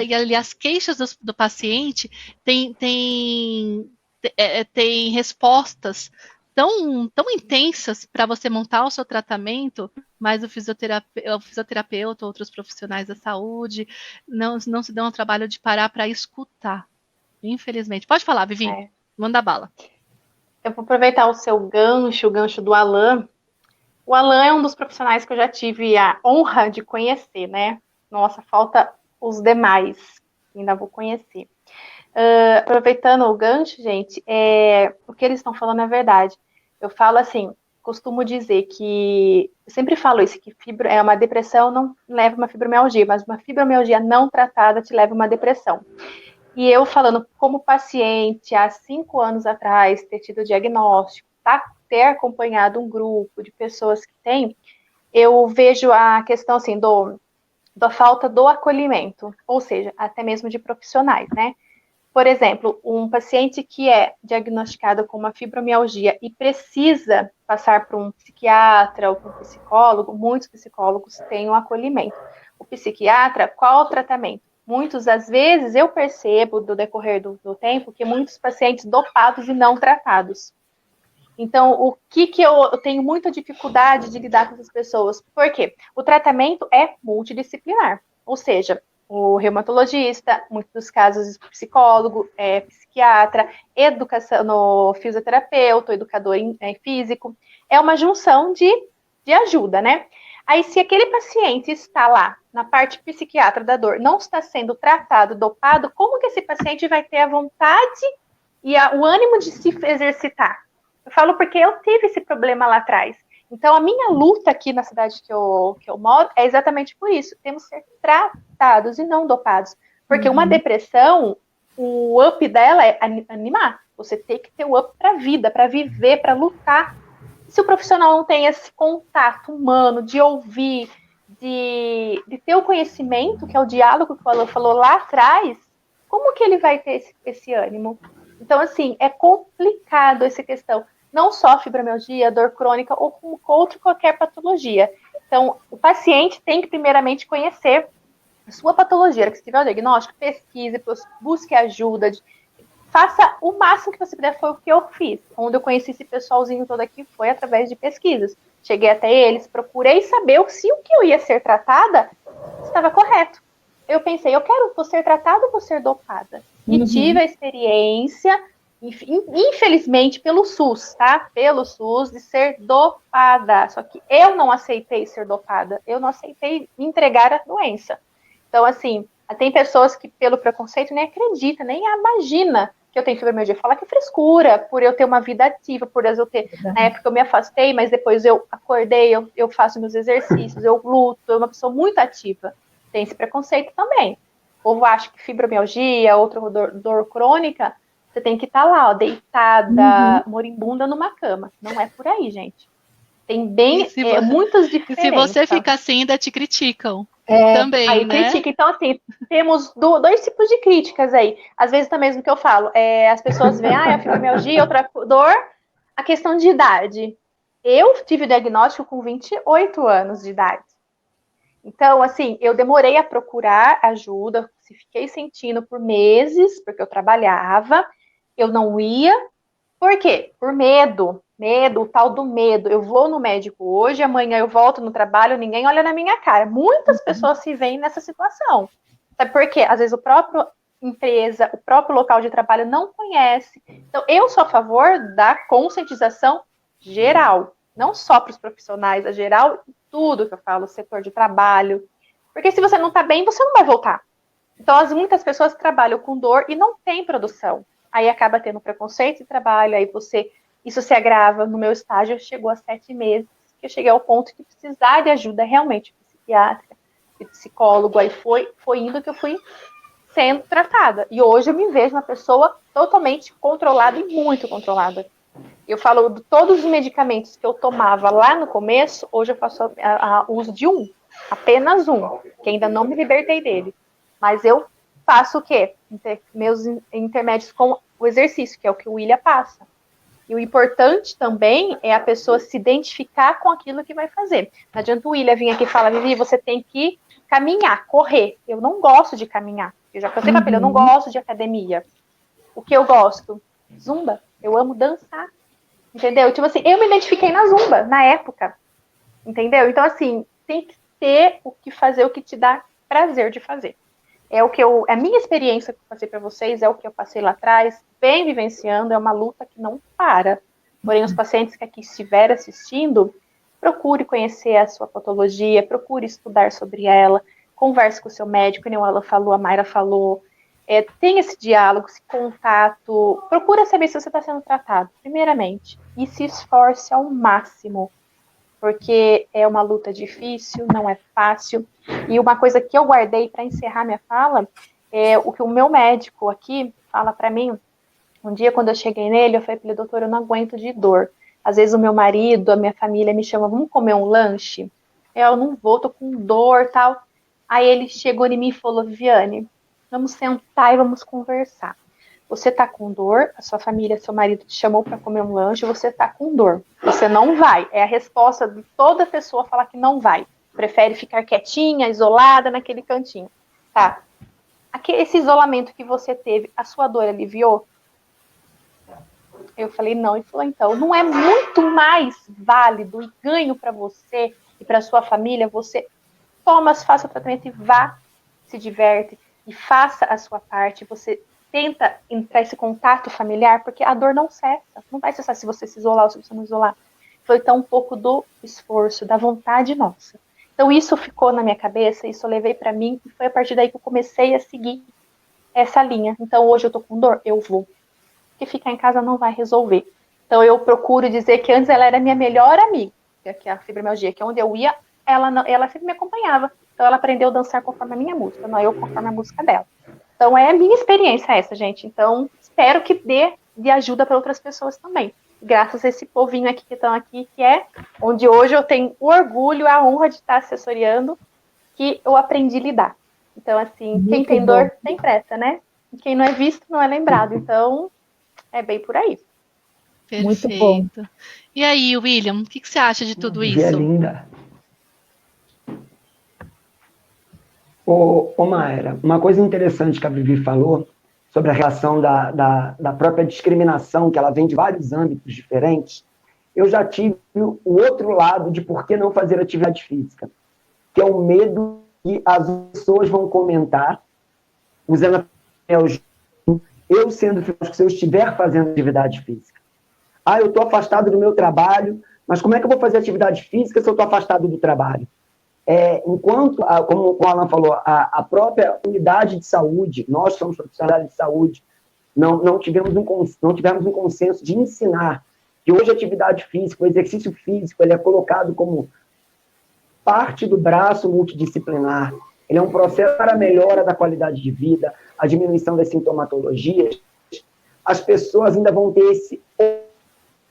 E as queixas do paciente tem respostas tão intensas para você montar o seu tratamento, mas o fisioterapeuta, outros profissionais da saúde, não se dão o trabalho de parar para escutar. Infelizmente. Pode falar, Vivi. Manda bala. Eu vou aproveitar o seu gancho, o gancho do Alan. O Alan é um dos profissionais que eu já tive a honra de conhecer, né? Nossa, falta os demais, ainda vou conhecer. Aproveitando o gancho, gente, o que eles estão falando é verdade. Eu falo assim, costumo dizer que, eu sempre falo isso, que uma depressão não leva a uma fibromialgia, mas uma fibromialgia não tratada te leva a uma depressão. E eu falando como paciente, há 5 anos atrás, ter tido o diagnóstico, ter acompanhado um grupo de pessoas que têm, eu vejo a questão assim, da falta do acolhimento, ou seja, até mesmo de profissionais, né? Por exemplo, um paciente que é diagnosticado com uma fibromialgia e precisa passar por um psiquiatra ou por um psicólogo, muitos psicólogos têm um acolhimento. O psiquiatra, qual o tratamento? Muitos, às vezes, eu percebo, do decorrer do tempo, que muitos pacientes dopados e não tratados. Então, o que eu tenho muita dificuldade de lidar com essas pessoas? Por quê? O tratamento é multidisciplinar. Ou seja, o reumatologista, muitos dos casos psicólogo, psiquiatra, no fisioterapeuta, educador físico. É uma junção de ajuda, né? Aí, se aquele paciente está lá na parte psiquiatra da dor, não está sendo tratado, dopado, como que esse paciente vai ter a vontade e o ânimo de se exercitar? Eu falo porque eu tive esse problema lá atrás. Então, a minha luta aqui na cidade que eu moro é exatamente por isso. Temos que ser tratados e não dopados. Porque uma depressão, o up dela é animar. Você tem que ter o up para a vida, para viver, para lutar. Se o profissional não tem esse contato humano de ouvir, de ter o conhecimento, que é o diálogo que o Alan falou lá atrás, como que ele vai ter esse ânimo? Então, assim, é complicado essa questão. Não só fibromialgia, dor crônica ou qualquer patologia. Então, o paciente tem que primeiramente conhecer a sua patologia. Que se tiver o diagnóstico, pesquise, busque ajuda, faça o máximo que você puder. Foi o que eu fiz. Onde eu conheci esse pessoalzinho todo aqui foi através de pesquisas. Cheguei até eles, procurei saber se o que eu ia ser tratada estava correto. Eu pensei, vou ser tratada ou vou ser dopada? E tive a experiência, infelizmente, pelo SUS, tá? Pelo SUS, de ser dopada. Só que eu não aceitei ser dopada. Eu não aceitei entregar a doença. Então, assim, tem pessoas que, pelo preconceito, nem acreditam, nem imagina que eu tenho fibromialgia. Fala que é frescura, por eu ter uma vida ativa, por eu ter... Na época eu me afastei, mas depois eu acordei, eu faço meus exercícios, eu luto, eu sou uma pessoa muito ativa. Tem esse preconceito também. O povo acha que fibromialgia, outra dor crônica, você tem que estar lá, ó, deitada, moribunda numa cama. Não é por aí, gente. Tem muitas diferenças. E se você fica assim, ainda te criticam. Também, aí né? Critica. Então, assim, temos dois tipos de críticas aí. Às vezes, também mesmo que eu falo, as pessoas veem, a fibromialgia, outra dor, a questão de idade. Eu tive o diagnóstico com 28 anos de idade. Então, assim, eu demorei a procurar ajuda, fiquei sentindo por meses, porque eu trabalhava, eu não ia. Por quê? Por medo, o tal do medo. Eu vou no médico hoje, amanhã eu volto no trabalho, ninguém olha na minha cara. Muitas pessoas se veem nessa situação. Sabe por quê? Às vezes o próprio empresa, o próprio local de trabalho não conhece. Então, eu sou a favor da conscientização geral, não só para os profissionais, a geral, tudo que eu falo, setor de trabalho. Porque se você não está bem, você não vai voltar. Então, muitas pessoas trabalham com dor e não tem produção. Aí acaba tendo preconceito de trabalho, aí isso se agrava. No meu estágio, chegou a 7 meses, que eu cheguei ao ponto de precisar de ajuda realmente psiquiátrica, de psicólogo, aí foi indo que eu fui sendo tratada. E hoje eu me vejo uma pessoa totalmente controlada e muito controlada. Eu falo de todos os medicamentos que eu tomava lá no começo, hoje eu faço uso de apenas um, que ainda não me libertei dele. Mas eu faço o quê? Meus intermédios com o exercício, que é o que o William passa. E o importante também é a pessoa se identificar com aquilo que vai fazer. Não adianta o William vir aqui e falar, Vivi, você tem que caminhar, correr. Eu não gosto de caminhar. Eu já passei papel, eu não gosto de academia. O que eu gosto? Zumba. Eu amo dançar. Entendeu? Tipo assim, eu me identifiquei na Zumba, na época. Entendeu? Então, assim, tem que ter o que fazer, o que te dá prazer de fazer. A minha experiência que eu passei para vocês, é o que eu passei lá atrás, bem vivenciando, é uma luta que não para. Porém, os pacientes que aqui estiverem assistindo, procure conhecer a sua patologia, procure estudar sobre ela, converse com o seu médico, como ela falou, a Mayra falou, tenha esse diálogo, esse contato, procure saber se você está sendo tratado, primeiramente, e se esforce ao máximo, porque é uma luta difícil, não é fácil. E uma coisa que eu guardei para encerrar minha fala, é o que o meu médico aqui fala para mim. Um dia, quando eu cheguei nele, eu falei para ele, doutor, eu não aguento de dor. Às vezes o meu marido, a minha família me chama, vamos comer um lanche? Eu não vou, tô com dor, tal. Aí ele chegou em mim e falou, Viviane, vamos sentar e vamos conversar. Você tá com dor, a sua família, seu marido te chamou para comer um lanche, você tá com dor. Você não vai. É a resposta de toda pessoa falar que não vai. Prefere ficar quietinha, isolada naquele cantinho. Tá. Esse isolamento que você teve, a sua dor aliviou? Eu falei, não. Ele falou, então, não é muito mais válido e ganho para você e para sua família, você faça o tratamento e vá se diverte e faça a sua parte. Você tenta entrar esse contato familiar, porque a dor não cessa. Não vai cessar se você se isolar ou se você não isolar. Foi então um pouco do esforço, da vontade nossa. Então isso ficou na minha cabeça, isso eu levei para mim, e foi a partir daí que eu comecei a seguir essa linha. Então hoje eu tô com dor, eu vou. Porque ficar em casa não vai resolver. Então eu procuro dizer que antes ela era minha melhor amiga, que é a fibromialgia, que é onde eu ia, ela sempre me acompanhava. Então ela aprendeu a dançar conforme a minha música, não eu conforme a música dela. Então é a minha experiência essa, gente. Então espero que dê de ajuda para outras pessoas também. Graças a esse povinho aqui que estão aqui, que é onde hoje eu tenho o orgulho, a honra de estar assessoriando, que eu aprendi a lidar. Então, assim, Muito quem tem bom. dor tem pressa, né? E quem não é visto não é lembrado. Então, é bem por aí. Muito bom. Perfeito. E aí, William, o que você acha de tudo Vivi é isso? linda. Ô, Mayra, uma coisa interessante que a Vivi falou sobre a relação da própria discriminação, que ela vem de vários âmbitos diferentes, eu já tive o outro lado de por que não fazer atividade física, que é o medo que as pessoas vão comentar, usando a eu sendo filósofo, se eu estiver fazendo atividade física. Ah, eu estou afastado do meu trabalho, mas como é que eu vou fazer atividade física se eu estou afastado do trabalho? Enquanto, como o Alan falou, a própria unidade de saúde, nós somos profissionais de saúde, não tivemos um consenso de ensinar que hoje a atividade física, o exercício físico, ele é colocado como parte do braço multidisciplinar. Ele é um processo para a melhora da qualidade de vida, a diminuição das sintomatologias. As pessoas ainda vão ter esse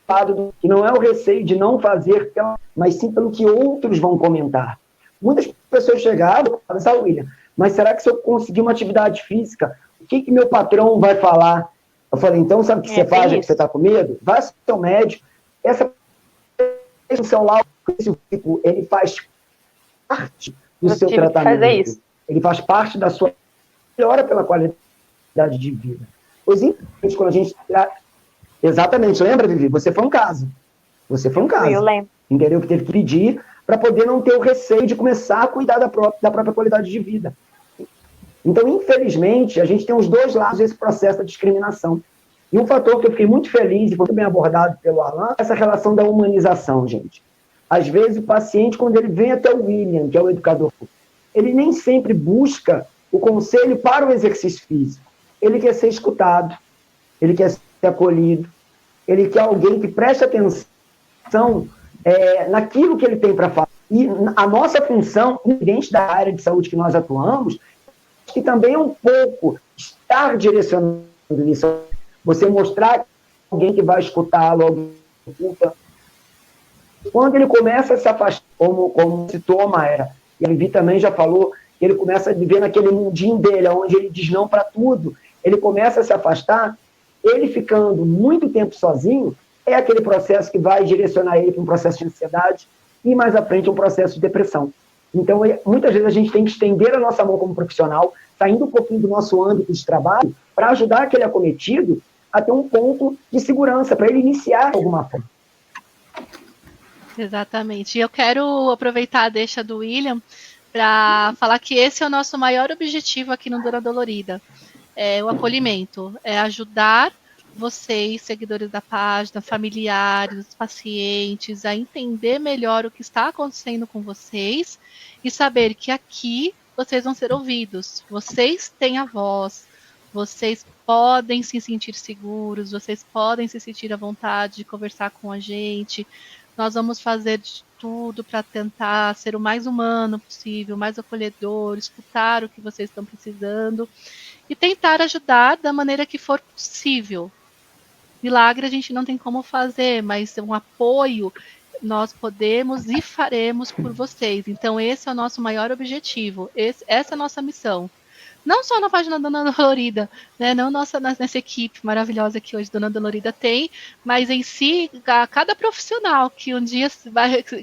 lado que não é o receio de não fazer, mas sim pelo que outros vão comentar. Muitas pessoas chegavam e falavam, William, mas será que se eu conseguir uma atividade física, o que meu patrão vai falar? Eu falei, então sabe o que você faz, já que você está com medo? Vai ao seu médico, esse celular, ele faz parte do seu tratamento. Ele faz parte da sua melhora pela qualidade de vida. Pois, quando a gente... Exatamente, lembra, Vivi? Você foi um caso. Eu lembro. Entendeu? Que teve que pedir para poder não ter o receio de começar a cuidar da própria qualidade de vida. Então, infelizmente, a gente tem os dois lados desse processo da discriminação. E um fator que eu fiquei muito feliz e foi muito bem abordado pelo Alan, é essa relação da humanização, gente. Às vezes, o paciente, quando ele vem até o William, que é o educador, ele nem sempre busca o conselho para o exercício físico. Ele quer ser escutado, ele quer ser acolhido, ele quer alguém que preste atenção naquilo que ele tem para falar. E a nossa função, independente da área de saúde que nós atuamos, que também é um pouco estar direcionando isso. Você mostrar alguém que vai escutá-lo, alguém que escuta. Quando ele começa a se afastar, como citou a Mayra, e a Vivi também já falou, que ele começa a viver naquele mundinho dele, onde ele diz não para tudo, ele começa a se afastar, ele ficando muito tempo sozinho, é aquele processo que vai direcionar ele para um processo de ansiedade e, mais à frente, um processo de depressão. Então, muitas vezes a gente tem que estender a nossa mão como profissional, saindo um pouquinho do nosso âmbito de trabalho, para ajudar aquele acometido a ter um ponto de segurança, para ele iniciar de alguma forma. Exatamente. E eu quero aproveitar a deixa do William para falar que esse é o nosso maior objetivo aqui no Dona Dolorida. É o acolhimento, é ajudar vocês, seguidores da página, familiares, pacientes, a entender melhor o que está acontecendo com vocês e saber que aqui vocês vão ser ouvidos. Vocês têm a voz, vocês podem se sentir seguros, vocês podem se sentir à vontade de conversar com a gente. Nós vamos fazer de tudo para tentar ser o mais humano possível, mais acolhedor, escutar o que vocês estão precisando e tentar ajudar da maneira que for possível. Milagre a gente não tem como fazer, mas um apoio nós podemos e faremos por vocês. Então esse é o nosso maior objetivo, essa é a nossa missão. Não só na página Dona Dolorida, né? Não nessa equipe maravilhosa que hoje Dona Dolorida tem, mas em si, cada profissional que um dia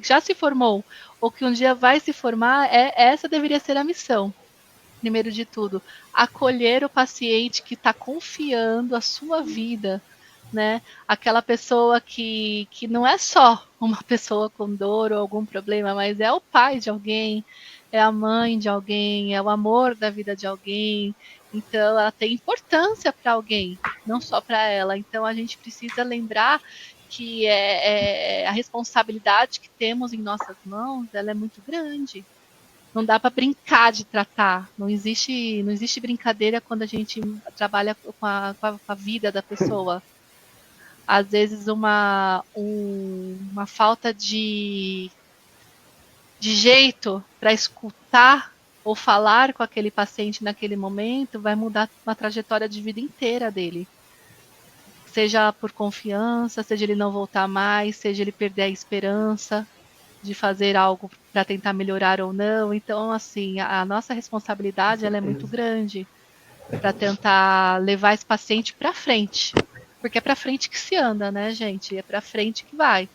já se formou ou que um dia vai se formar, essa deveria ser a missão. Primeiro de tudo, acolher o paciente que está confiando a sua vida, né? Aquela pessoa que não é só uma pessoa com dor ou algum problema, mas é o pai de alguém, é a mãe de alguém, é o amor da vida de alguém. Então, ela tem importância para alguém, não só para ela. Então, a gente precisa lembrar que a responsabilidade que temos em nossas mãos, ela é muito grande. Não dá para brincar de tratar. Não existe brincadeira quando a gente trabalha com a vida da pessoa. Às vezes uma falta de jeito para escutar ou falar com aquele paciente naquele momento vai mudar uma trajetória de vida inteira dele. Seja por confiança, seja ele não voltar mais, seja ele perder a esperança de fazer algo para tentar melhorar ou não. Então, assim, a nossa responsabilidade ela é muito grande para tentar levar esse paciente para frente. Porque é para frente que se anda, né, gente? É para frente que vai.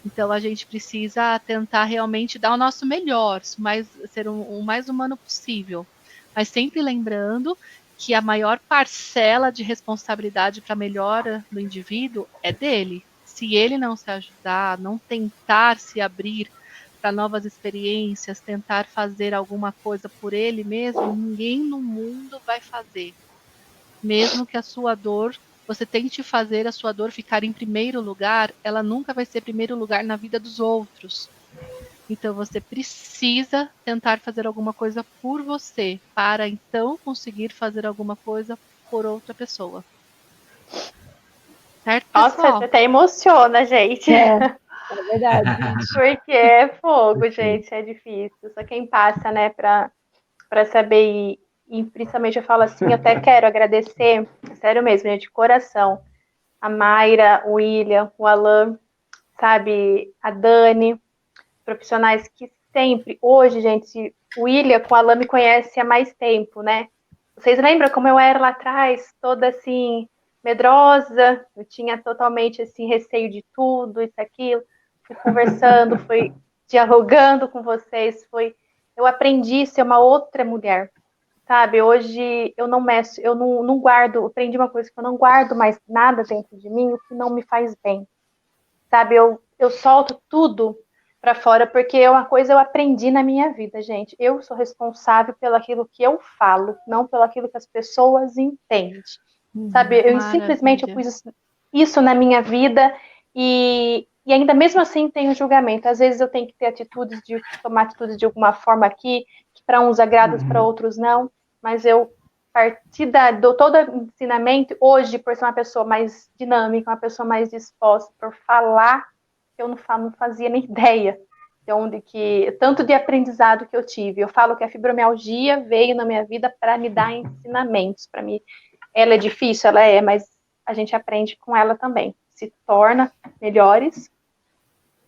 Então, a gente precisa tentar realmente dar o nosso melhor, ser o mais humano possível. Mas sempre lembrando que a maior parcela de responsabilidade para a melhora do indivíduo é dele. Se ele não se ajudar, não tentar se abrir para novas experiências, tentar fazer alguma coisa por ele mesmo, ninguém no mundo vai fazer. Mesmo que a sua dor, você tente fazer a sua dor ficar em primeiro lugar, ela nunca vai ser primeiro lugar na vida dos outros. Então você precisa tentar fazer alguma coisa por você, para então conseguir fazer alguma coisa por outra pessoa. Certo, nossa, pessoal? você até emociona, gente. É verdade. Porque é fogo, gente, é difícil. Só quem passa, né, pra saber e principalmente eu falo assim, eu até quero agradecer, sério mesmo, gente, de coração, a Mayra, o William, o Alan, sabe, a Dani, profissionais que sempre, hoje, gente, o William com o Alan me conhece há mais tempo, né? Vocês lembram como eu era lá atrás, toda assim, medrosa, eu tinha totalmente assim, receio de tudo, isso, aquilo, fui conversando, fui dialogando com vocês, eu aprendi a ser uma outra mulher, sabe? Hoje eu não meço, eu não guardo, aprendi uma coisa que eu não guardo mais nada dentro de mim, o que não me faz bem, sabe? Eu solto tudo para fora, porque é uma coisa eu aprendi na minha vida, gente. Eu sou responsável pelo aquilo que eu falo, não pelo aquilo que as pessoas entendem. Sabe? Eu simplesmente eu pus isso na minha vida e ainda mesmo assim tenho julgamento. Às vezes eu tenho que ter atitudes de tomar atitudes de alguma forma aqui, que para uns agradam, para outros não, mas eu partir do todo ensinamento, hoje, por ser uma pessoa mais dinâmica, uma pessoa mais disposta, por falar, eu não fazia nem ideia tanto de aprendizado que eu tive. Eu falo que a fibromialgia veio na minha vida para me dar ensinamentos, para mim. Ela é difícil, ela é, mas a gente aprende com ela também. Se torna melhores,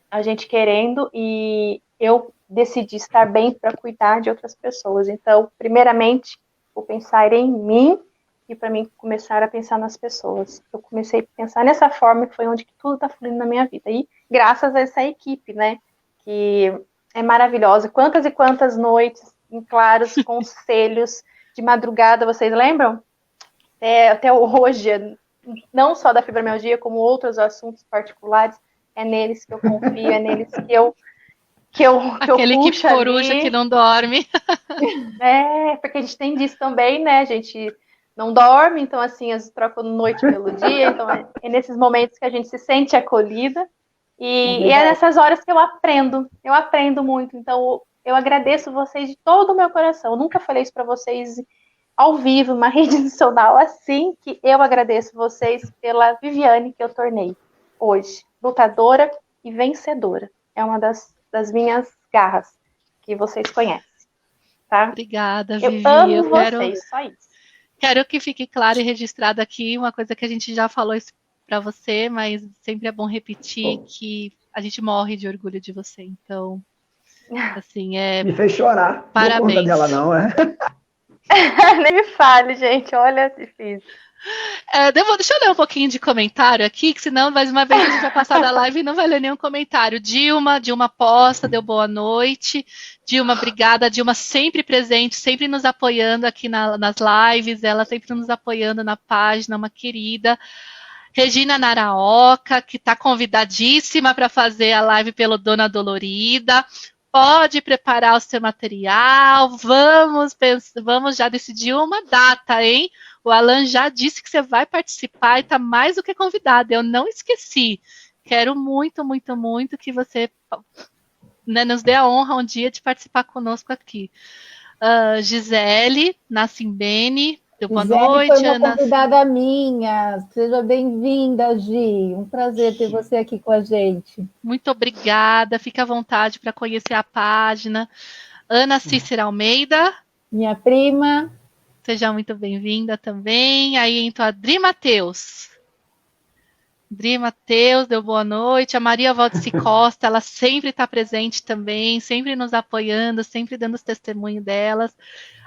a gente querendo, e eu decidi estar bem para cuidar de outras pessoas. Então, primeiramente, vou pensar em mim e para mim começar a pensar nas pessoas. Eu comecei a pensar nessa forma, que foi onde tudo está fluindo na minha vida. E graças a essa equipe, né, que é maravilhosa. Quantas e quantas noites em claros conselhos de madrugada, vocês lembram? Até hoje, não só da fibromialgia, como outros assuntos particulares, é neles que eu confio, é neles que eu Aquele puxo que coruja ali, que não dorme. Porque a gente tem disso também, né? A gente não dorme, então assim, as trocam noite pelo dia, então é nesses momentos que a gente se sente acolhida, e é nessas horas que eu aprendo muito, então eu agradeço vocês de todo o meu coração. Eu nunca falei isso para vocês ao vivo, uma rede nacional, assim, que eu agradeço vocês pela Viviane que eu tornei hoje, lutadora e vencedora. É uma das minhas garras que vocês conhecem, tá? Obrigada, eu Vivi. Amo vocês, só isso. Quero que fique claro e registrado aqui uma coisa que a gente já falou para você, mas sempre é bom repetir, que a gente morre de orgulho de você. Então, assim, Me fez chorar. Parabéns. Não conta dela, não, é? Nem me fale, gente. Olha, é difícil. Deixa eu ler um pouquinho de comentário aqui, que senão, mais uma vez, a gente vai passar da live e não vai ler nenhum comentário. Dilma posta, deu boa noite. Dilma, obrigada. Dilma sempre presente, sempre nos apoiando aqui nas lives, ela sempre nos apoiando na página, uma querida. Regina Naraoca, que está convidadíssima para fazer a live pelo Dona Dolorida. pode preparar o seu material, vamos já decidir uma data, hein? O Alan já disse que você vai participar e está mais do que convidado, eu não esqueci. Quero muito, muito, muito que você, né, nos dê a honra um dia de participar conosco aqui. Gisele Nassimbene, boa noite. Foi uma convidada minha. Seja bem-vinda, Gi. Um prazer ter você aqui com a gente. Muito obrigada. Fique à vontade para conhecer a página. Ana Cícera Almeida. Minha prima. Seja muito bem-vinda também. Aí entrou a Dri Mateus. Dri Mateus, deu boa noite. A Maria Valdici Costa, ela sempre está presente também, sempre nos apoiando, sempre dando os testemunhos delas.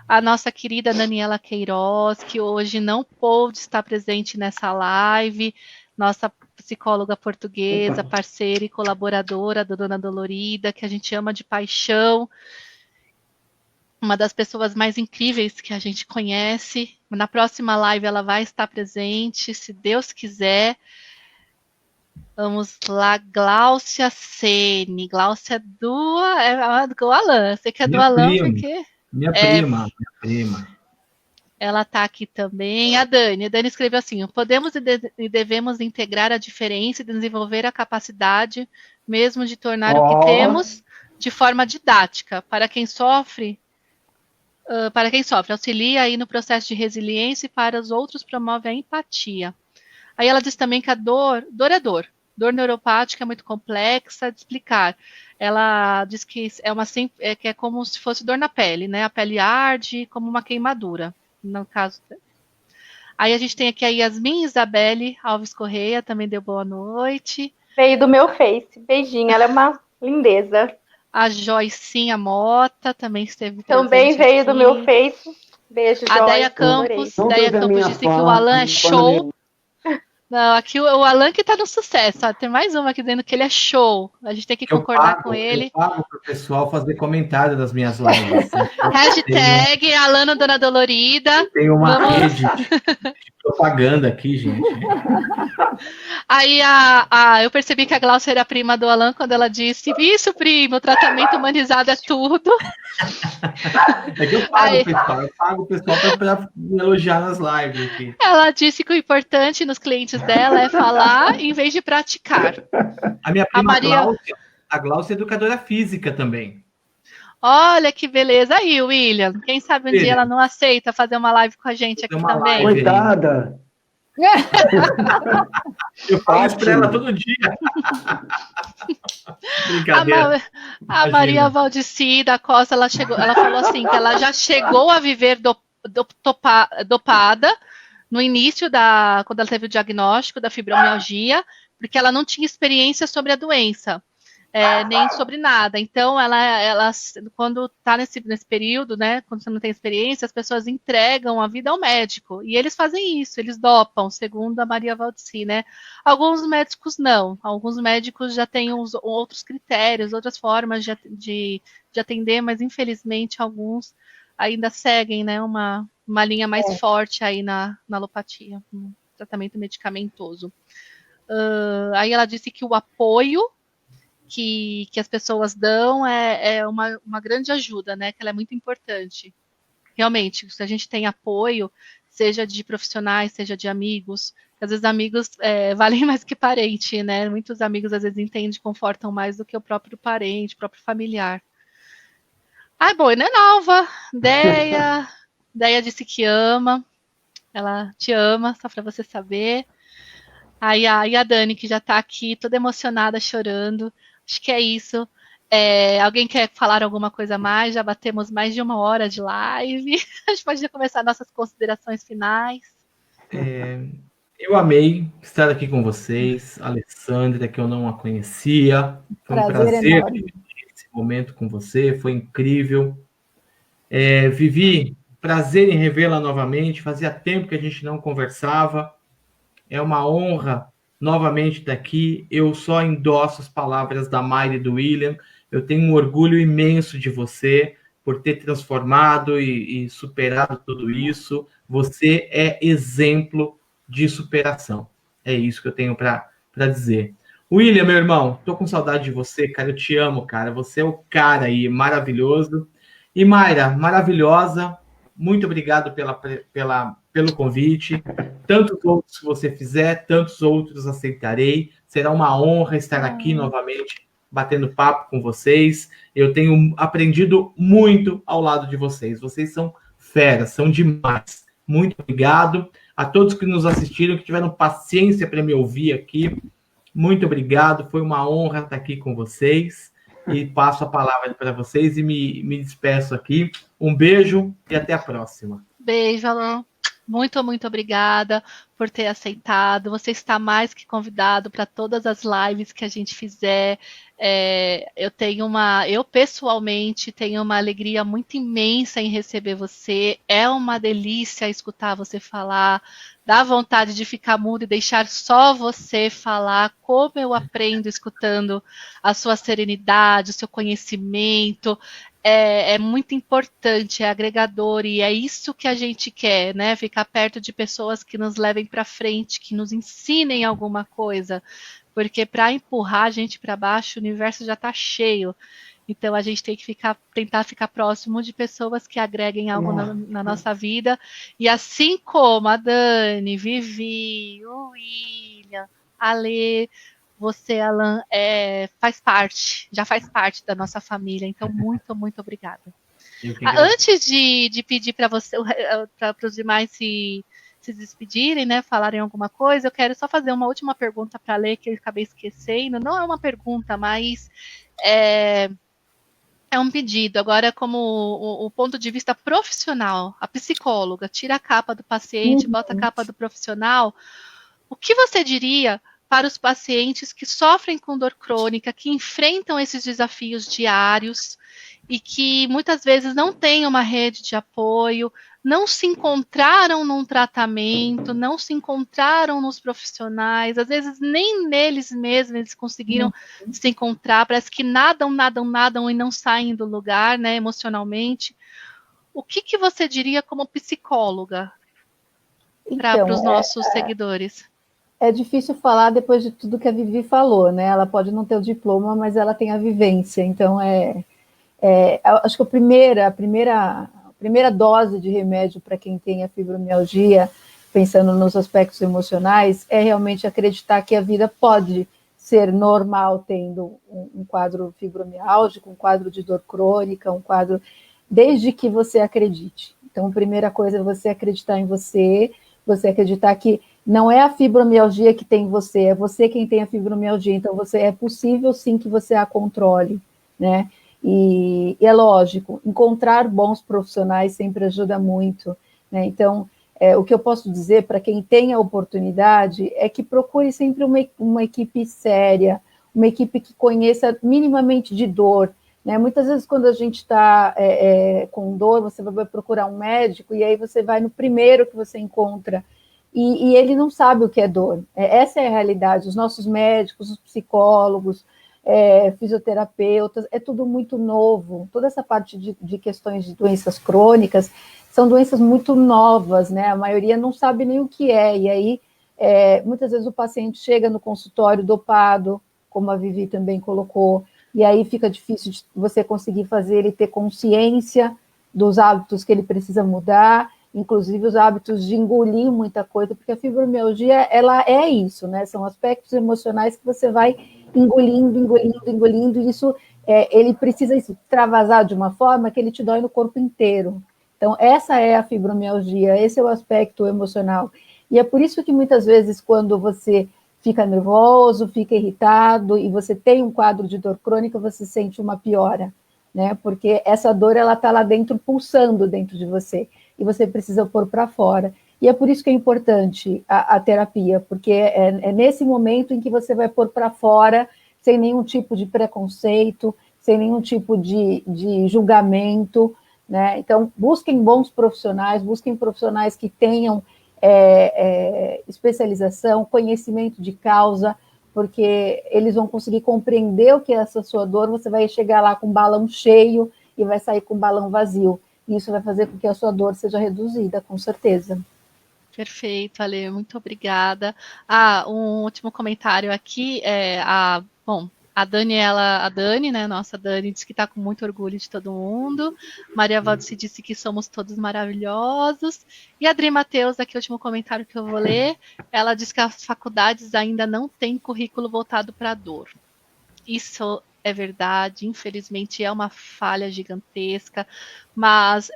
A nossa querida Daniela Queiroz, que hoje não pôde estar presente nessa live, nossa psicóloga portuguesa, parceira e colaboradora da Dona Dolorida, que a gente ama de paixão, uma das pessoas mais incríveis que a gente conhece. Na próxima live ela vai estar presente, se Deus quiser. Vamos lá, Gláucia Sene. Gláucia do Alan. Você que é do Alan, porque... Minha prima. Ela está aqui também. A Dani escreveu assim: podemos e devemos integrar a diferença e desenvolver a capacidade mesmo de tornar o que temos de forma didática. Para quem sofre, auxilia aí no processo de resiliência e para os outros promove a empatia. Aí ela diz também que a dor é dor. Dor neuropática é muito complexa de explicar. Ela diz que que é como se fosse dor na pele, né? A pele arde como uma queimadura, no caso. Aí a gente tem aqui a Yasmin Isabelle Alves Correia, também deu boa noite. Veio do meu Face, beijinho, ela é uma lindeza. A Joicinha Mota também esteve presente. Também veio do meu Face. Beijo, Joyce. A Deia Campos disse que o Alan é show. Não, aqui o Alan que tá no sucesso. Tem mais uma aqui dizendo que ele é show. A gente tem que concordar com ele. Eu pago pro pessoal fazer comentário das minhas lives. Hashtag Alana Dona Dolorida. Tem uma rede de propaganda aqui, gente. Aí eu percebi que a Gláucia era prima do Alan quando ela disse: isso, primo, o tratamento humanizado é tudo. É que eu pago o pessoal para me elogiar nas lives aqui. Ela disse que o importante nos clientes dela é falar em vez de praticar. A minha prima a Gláucia é educadora física também. Olha que beleza. Aí, William, quem sabe um dia ela não aceita fazer uma live com a gente aqui também. Coitada! Eu falo isso para ela todo dia. Brincadeira. A Maria Valdici da Costa, ela falou assim, que ela já chegou a viver dopada no início quando ela teve o diagnóstico da fibromialgia, porque ela não tinha experiência sobre a doença. Nem sobre nada. Então, ela quando está nesse período, né, quando você não tem experiência, as pessoas entregam a vida ao médico. E eles fazem isso, eles dopam, segundo a Maria Valdici, né? Alguns médicos não. Alguns médicos já têm outros critérios, outras formas de atender, mas infelizmente alguns ainda seguem, né, uma linha mais forte aí na alopatia, no tratamento medicamentoso. Aí ela disse que o apoio que as pessoas dão é uma grande ajuda, né? Que ela é muito importante. Realmente, se a gente tem apoio, seja de profissionais, seja de amigos, às vezes amigos valem mais que parente, né? Muitos amigos às vezes entendem, confortam mais do que o próprio parente, o próprio familiar. Bom, não é nova. Deia disse que ama. Ela te ama, só para você saber. Aí a Dani, que já está aqui, toda emocionada, chorando. Acho que é isso. Alguém quer falar alguma coisa a mais? Já batemos mais de 1 hora de live. A gente pode começar nossas considerações finais. Eu amei estar aqui com vocês. Alessandra, que eu não a conhecia. Foi um prazer dividir esse momento com você. Foi incrível. Vivi, prazer em revê-la novamente. Fazia tempo que a gente não conversava. É uma honra novamente estar aqui. Eu só endosso as palavras da Mayra e do William. Eu tenho um orgulho imenso de você por ter transformado e superado tudo isso. Você é exemplo de superação. É isso que eu tenho para dizer. William, meu irmão, tô com saudade de você, cara. Eu te amo, cara. Você é o cara aí, maravilhoso. E Mayra, maravilhosa. Muito obrigado pelo convite. Tantos outros que você fizer, tantos outros aceitarei. Será uma honra estar aqui novamente, batendo papo com vocês. Eu tenho aprendido muito ao lado de vocês. Vocês são feras, são demais. Muito obrigado a todos que nos assistiram, que tiveram paciência para me ouvir aqui. Muito obrigado, foi uma honra estar aqui com vocês. E passo a palavra para vocês e me despeço aqui. Um beijo e até a próxima. Beijo, Alan. Muito, muito obrigada por ter aceitado. Você está mais que convidado para todas as lives que a gente fizer. Eu pessoalmente tenho uma alegria muito imensa em receber você. É uma delícia escutar você falar. Dá vontade de ficar mudo e deixar só você falar. Como eu aprendo escutando a sua serenidade, o seu conhecimento. É muito importante, é agregador, e é isso que a gente quer, né? Ficar perto de pessoas que nos levem para frente, que nos ensinem alguma coisa, porque para empurrar a gente para baixo, o universo já está cheio. Então a gente tem que tentar ficar próximo de pessoas que agreguem algo na nossa vida. E assim como a Dani, Vivi, o William, a Lê, você, Alan, já faz parte da nossa família. Então, muito, muito obrigada. Antes de pedir para os demais se despedirem, né, falarem alguma coisa, eu quero só fazer uma última pergunta para a Lê, que eu acabei esquecendo. Não é uma pergunta, mas é um pedido. Agora, como o ponto de vista profissional, a psicóloga tira a capa do paciente, bota a capa do profissional, o que você diria para os pacientes que sofrem com dor crônica, que enfrentam esses desafios diários e que muitas vezes não têm uma rede de apoio, não se encontraram num tratamento, não se encontraram nos profissionais, às vezes nem neles mesmos eles conseguiram se encontrar, parece que nadam e não saem do lugar, né, emocionalmente. O que você diria como psicóloga para os nossos seguidores? É difícil falar depois de tudo que a Vivi falou, né? Ela pode não ter o diploma, mas ela tem a vivência. Então, acho que a primeira dose de remédio para quem tem a fibromialgia, pensando nos aspectos emocionais, é realmente acreditar que a vida pode ser normal tendo um quadro fibromialgico, um quadro de dor crônica, um quadro, desde que você acredite. Então, a primeira coisa é você acreditar em você acreditar que não é a fibromialgia que tem em você, é você quem tem a fibromialgia, então é possível sim que você a controle, né? E é lógico, encontrar bons profissionais sempre ajuda muito, né? Então, o que eu posso dizer para quem tem a oportunidade é que procure sempre uma equipe séria, uma equipe que conheça minimamente de dor, né? Muitas vezes quando a gente está com dor, você vai procurar um médico e aí você vai no primeiro que você encontra, e ele não sabe o que é dor. Essa é a realidade. Os nossos médicos, os psicólogos, fisioterapeutas, é tudo muito novo. Toda essa parte de questões de doenças crônicas são doenças muito novas, né? A maioria não sabe nem o que é. E aí, muitas vezes o paciente chega no consultório dopado, como a Vivi também colocou, e aí fica difícil de você conseguir fazer ele ter consciência dos hábitos que ele precisa mudar, inclusive os hábitos de engolir muita coisa, porque a fibromialgia, ela é isso, né? São aspectos emocionais que você vai engolindo, e isso, ele precisa extravasar de uma forma que ele te dói no corpo inteiro. Então, essa é a fibromialgia, esse é o aspecto emocional. E é por isso que muitas vezes, quando você fica nervoso, fica irritado, e você tem um quadro de dor crônica, você sente uma piora, né? Porque essa dor, ela está lá dentro, pulsando dentro de você, e você precisa pôr para fora. E é por isso que é importante a terapia, porque é nesse momento em que você vai pôr para fora, sem nenhum tipo de preconceito, sem nenhum tipo de julgamento, né? Então, busquem bons profissionais, busquem profissionais que tenham especialização, conhecimento de causa, porque eles vão conseguir compreender o que é essa sua dor. Você vai chegar lá com um balão cheio e vai sair com um balão vazio. E isso vai fazer com que a sua dor seja reduzida, com certeza. Perfeito, Ale, muito obrigada. Um último comentário aqui, a Dani, né, nossa Dani, disse que está com muito orgulho de todo mundo. Maria Valdice disse que somos todos maravilhosos. E a Adri Matheus, aqui o último comentário que eu vou ler, ela diz que as faculdades ainda não têm currículo voltado para a dor. Isso é verdade, infelizmente é uma falha gigantesca, mas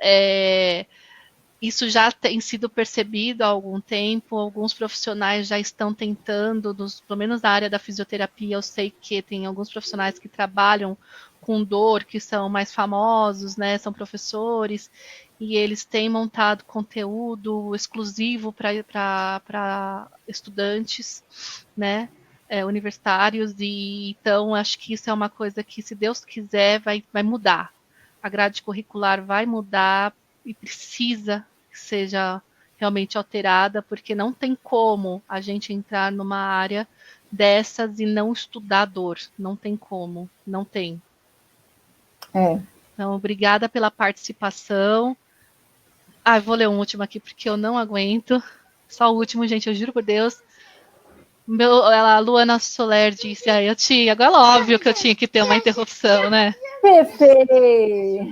isso já tem sido percebido há algum tempo, alguns profissionais já estão tentando, pelo menos na área da fisioterapia, eu sei que tem alguns profissionais que trabalham com dor, que são mais famosos, né, são professores, e eles têm montado conteúdo exclusivo para estudantes, né, universitários, e então acho que isso é uma coisa que, se Deus quiser, vai mudar. A grade curricular vai mudar e precisa que seja realmente alterada, porque não tem como a gente entrar numa área dessas e não estudar dor. Não tem como, não tem. Então, obrigada pela participação. Eu vou ler um último aqui, porque eu não aguento. Só o último, gente, eu juro por Deus. A Luana Soler disse, agora é óbvio que eu tinha que ter uma interrupção, né? Pepe!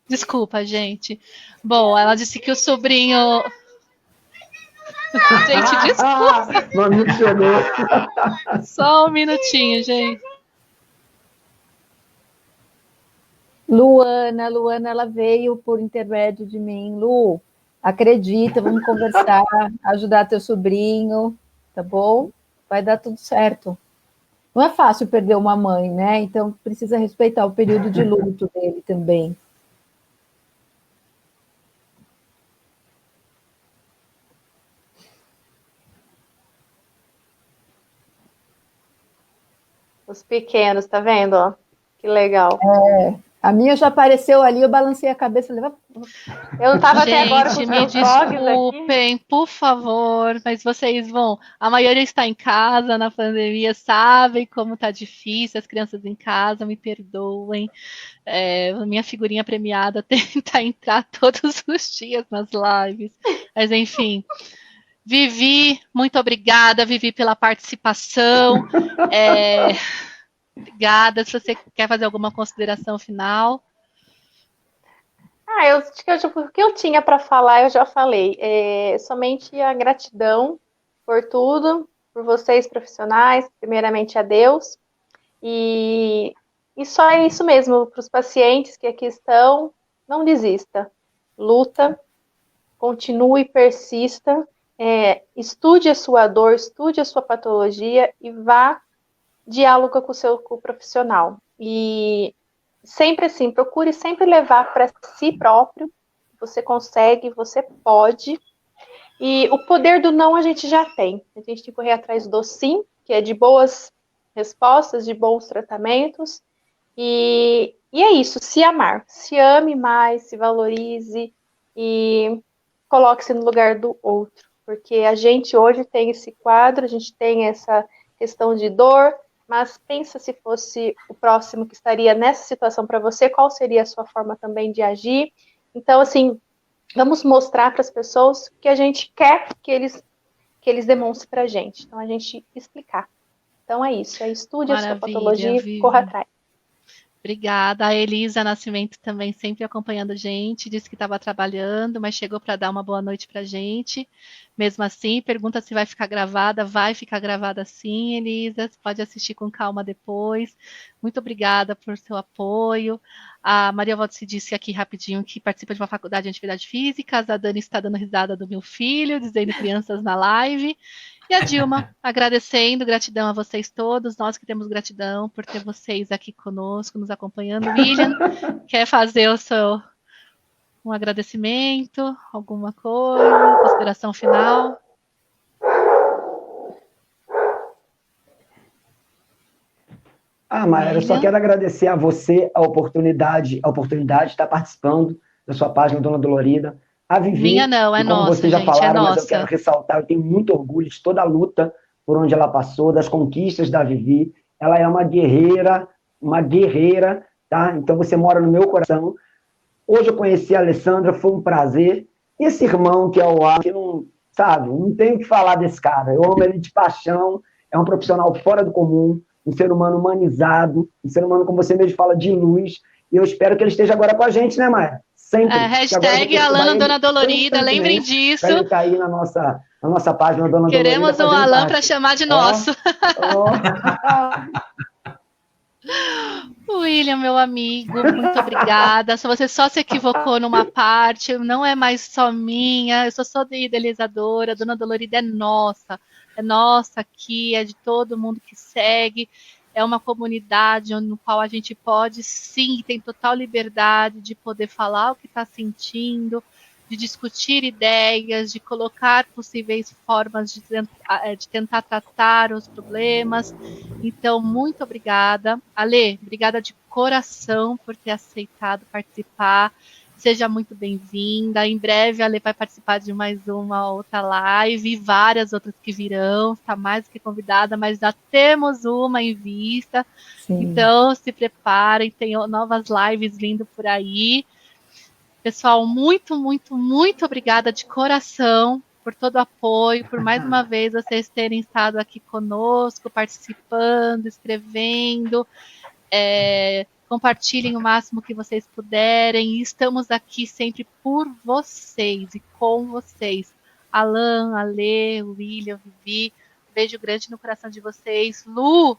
Desculpa, gente. Bom, ela disse que o sobrinho... Gente, desculpa. Mami chegou. Só um minutinho, gente. Luana, ela veio por intermédio de mim. Lu, acredita, vamos conversar, ajudar teu sobrinho, tá bom? Vai dar tudo certo. Não é fácil perder uma mãe, né? Então precisa respeitar o período de luto dele também. Os pequenos, tá vendo? Ó? Que legal. A minha já apareceu ali, eu balancei a cabeça. Eu não estava até agora com os meus desculpem, por favor, mas vocês vão... A maioria está em casa, na pandemia, sabem como tá difícil, as crianças em casa, me perdoem. Minha figurinha premiada tenta entrar todos os dias nas lives. Mas, enfim... Vivi, muito obrigada, Vivi, pela participação. Obrigada. Se você quer fazer alguma consideração final. O que eu tinha para falar, eu já falei. Somente a gratidão por tudo, por vocês profissionais, primeiramente a Deus. E só é isso mesmo, para os pacientes que aqui estão, não desista. Luta, continue e persista. Estude a sua dor, estude a sua patologia e vá diálogo com o profissional. E sempre assim, procure sempre levar para si próprio. Você consegue, você pode. E o poder do não a gente já tem. A gente tem que correr atrás do sim, que é de boas respostas, de bons tratamentos. E é isso, se amar. Se ame mais, se valorize e coloque-se no lugar do outro. Porque a gente hoje tem esse quadro, a gente tem essa questão de dor, mas pensa se fosse o próximo que estaria nessa situação para você, qual seria a sua forma também de agir. Então, assim, vamos mostrar para as pessoas que a gente quer que eles demonstrem para a gente. Então, a gente explicar. Então, é isso. Estude a sua patologia e corra atrás. Obrigada. A Elisa Nascimento também sempre acompanhando a gente, disse que estava trabalhando, mas chegou para dar uma boa noite para a gente. Mesmo assim, pergunta se vai ficar gravada. Vai ficar gravada sim, Elisa. Você pode assistir com calma depois. Muito obrigada por seu apoio. A Maria Valdice disse aqui rapidinho que participa de uma faculdade de atividade física. A Dani está dando risada do meu filho, dizendo crianças na live. E a Dilma, agradecendo, gratidão a vocês todos, nós que temos gratidão por ter vocês aqui conosco, nos acompanhando. William, quer fazer um agradecimento, alguma coisa, consideração final? Maera, eu só quero agradecer a você a oportunidade de estar participando da sua página, Dona Dolorida. A Vivi, minha não, é nossa, vocês já gente, falaram, mas nossa. eu quero ressaltar, eu tenho muito orgulho de toda a luta por onde ela passou, das conquistas da Vivi. Ela é uma guerreira, tá? Então você mora no meu coração. Hoje eu conheci a Alessandra, foi um prazer. E esse irmão que é o Ar, que sabe? Não tenho o que falar desse cara. Eu amo ele de paixão, é um profissional fora do comum, um ser humano humanizado, um ser humano, como você mesmo fala, de luz. E eu espero que ele esteja agora com a gente, né, Maia? Sempre. Hashtag Alan Dona Dolorida, lembrem disso. Ele tá aí na nossa página, Dona Dolorida. Queremos o Alan para chamar de nosso. William, meu amigo, muito obrigada. Você só se equivocou numa parte, não é mais só minha, eu sou de idealizadora, Dona Dolorida é nossa aqui, é de todo mundo que segue, é uma comunidade no qual a gente pode, sim, tem total liberdade de poder falar o que está sentindo, de discutir ideias, de colocar possíveis formas de tentar tratar os problemas. Então, muito obrigada. Ale, obrigada de coração por ter aceitado participar. Seja muito bem-vinda. Em breve, a Ale vai participar de mais uma outra live e várias outras que virão. Está mais do que convidada, mas já temos uma em vista. Sim. Então, se preparem, tem novas lives vindo por aí. Pessoal, muito, muito, muito obrigada de coração por todo o apoio, por mais uma vez vocês terem estado aqui conosco, participando, escrevendo. Compartilhem o máximo que vocês puderem. Estamos aqui sempre por vocês e com vocês. Alan, Ale, William, Vivi, beijo grande no coração de vocês.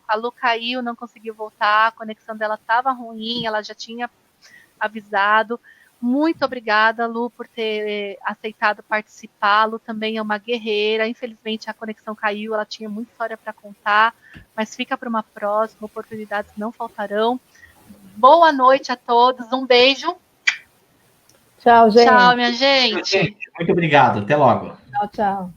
A Lu caiu, não conseguiu voltar, a conexão dela estava ruim, ela já tinha avisado. Muito obrigada, Lu, por ter aceitado participar. A Lu também é uma guerreira. Infelizmente, a conexão caiu. Ela tinha muita história para contar, mas fica para uma próxima. Oportunidades não faltarão. Boa noite a todos. Um beijo. Tchau, gente. Tchau, minha gente. Muito obrigado. Até logo. Tchau, tchau.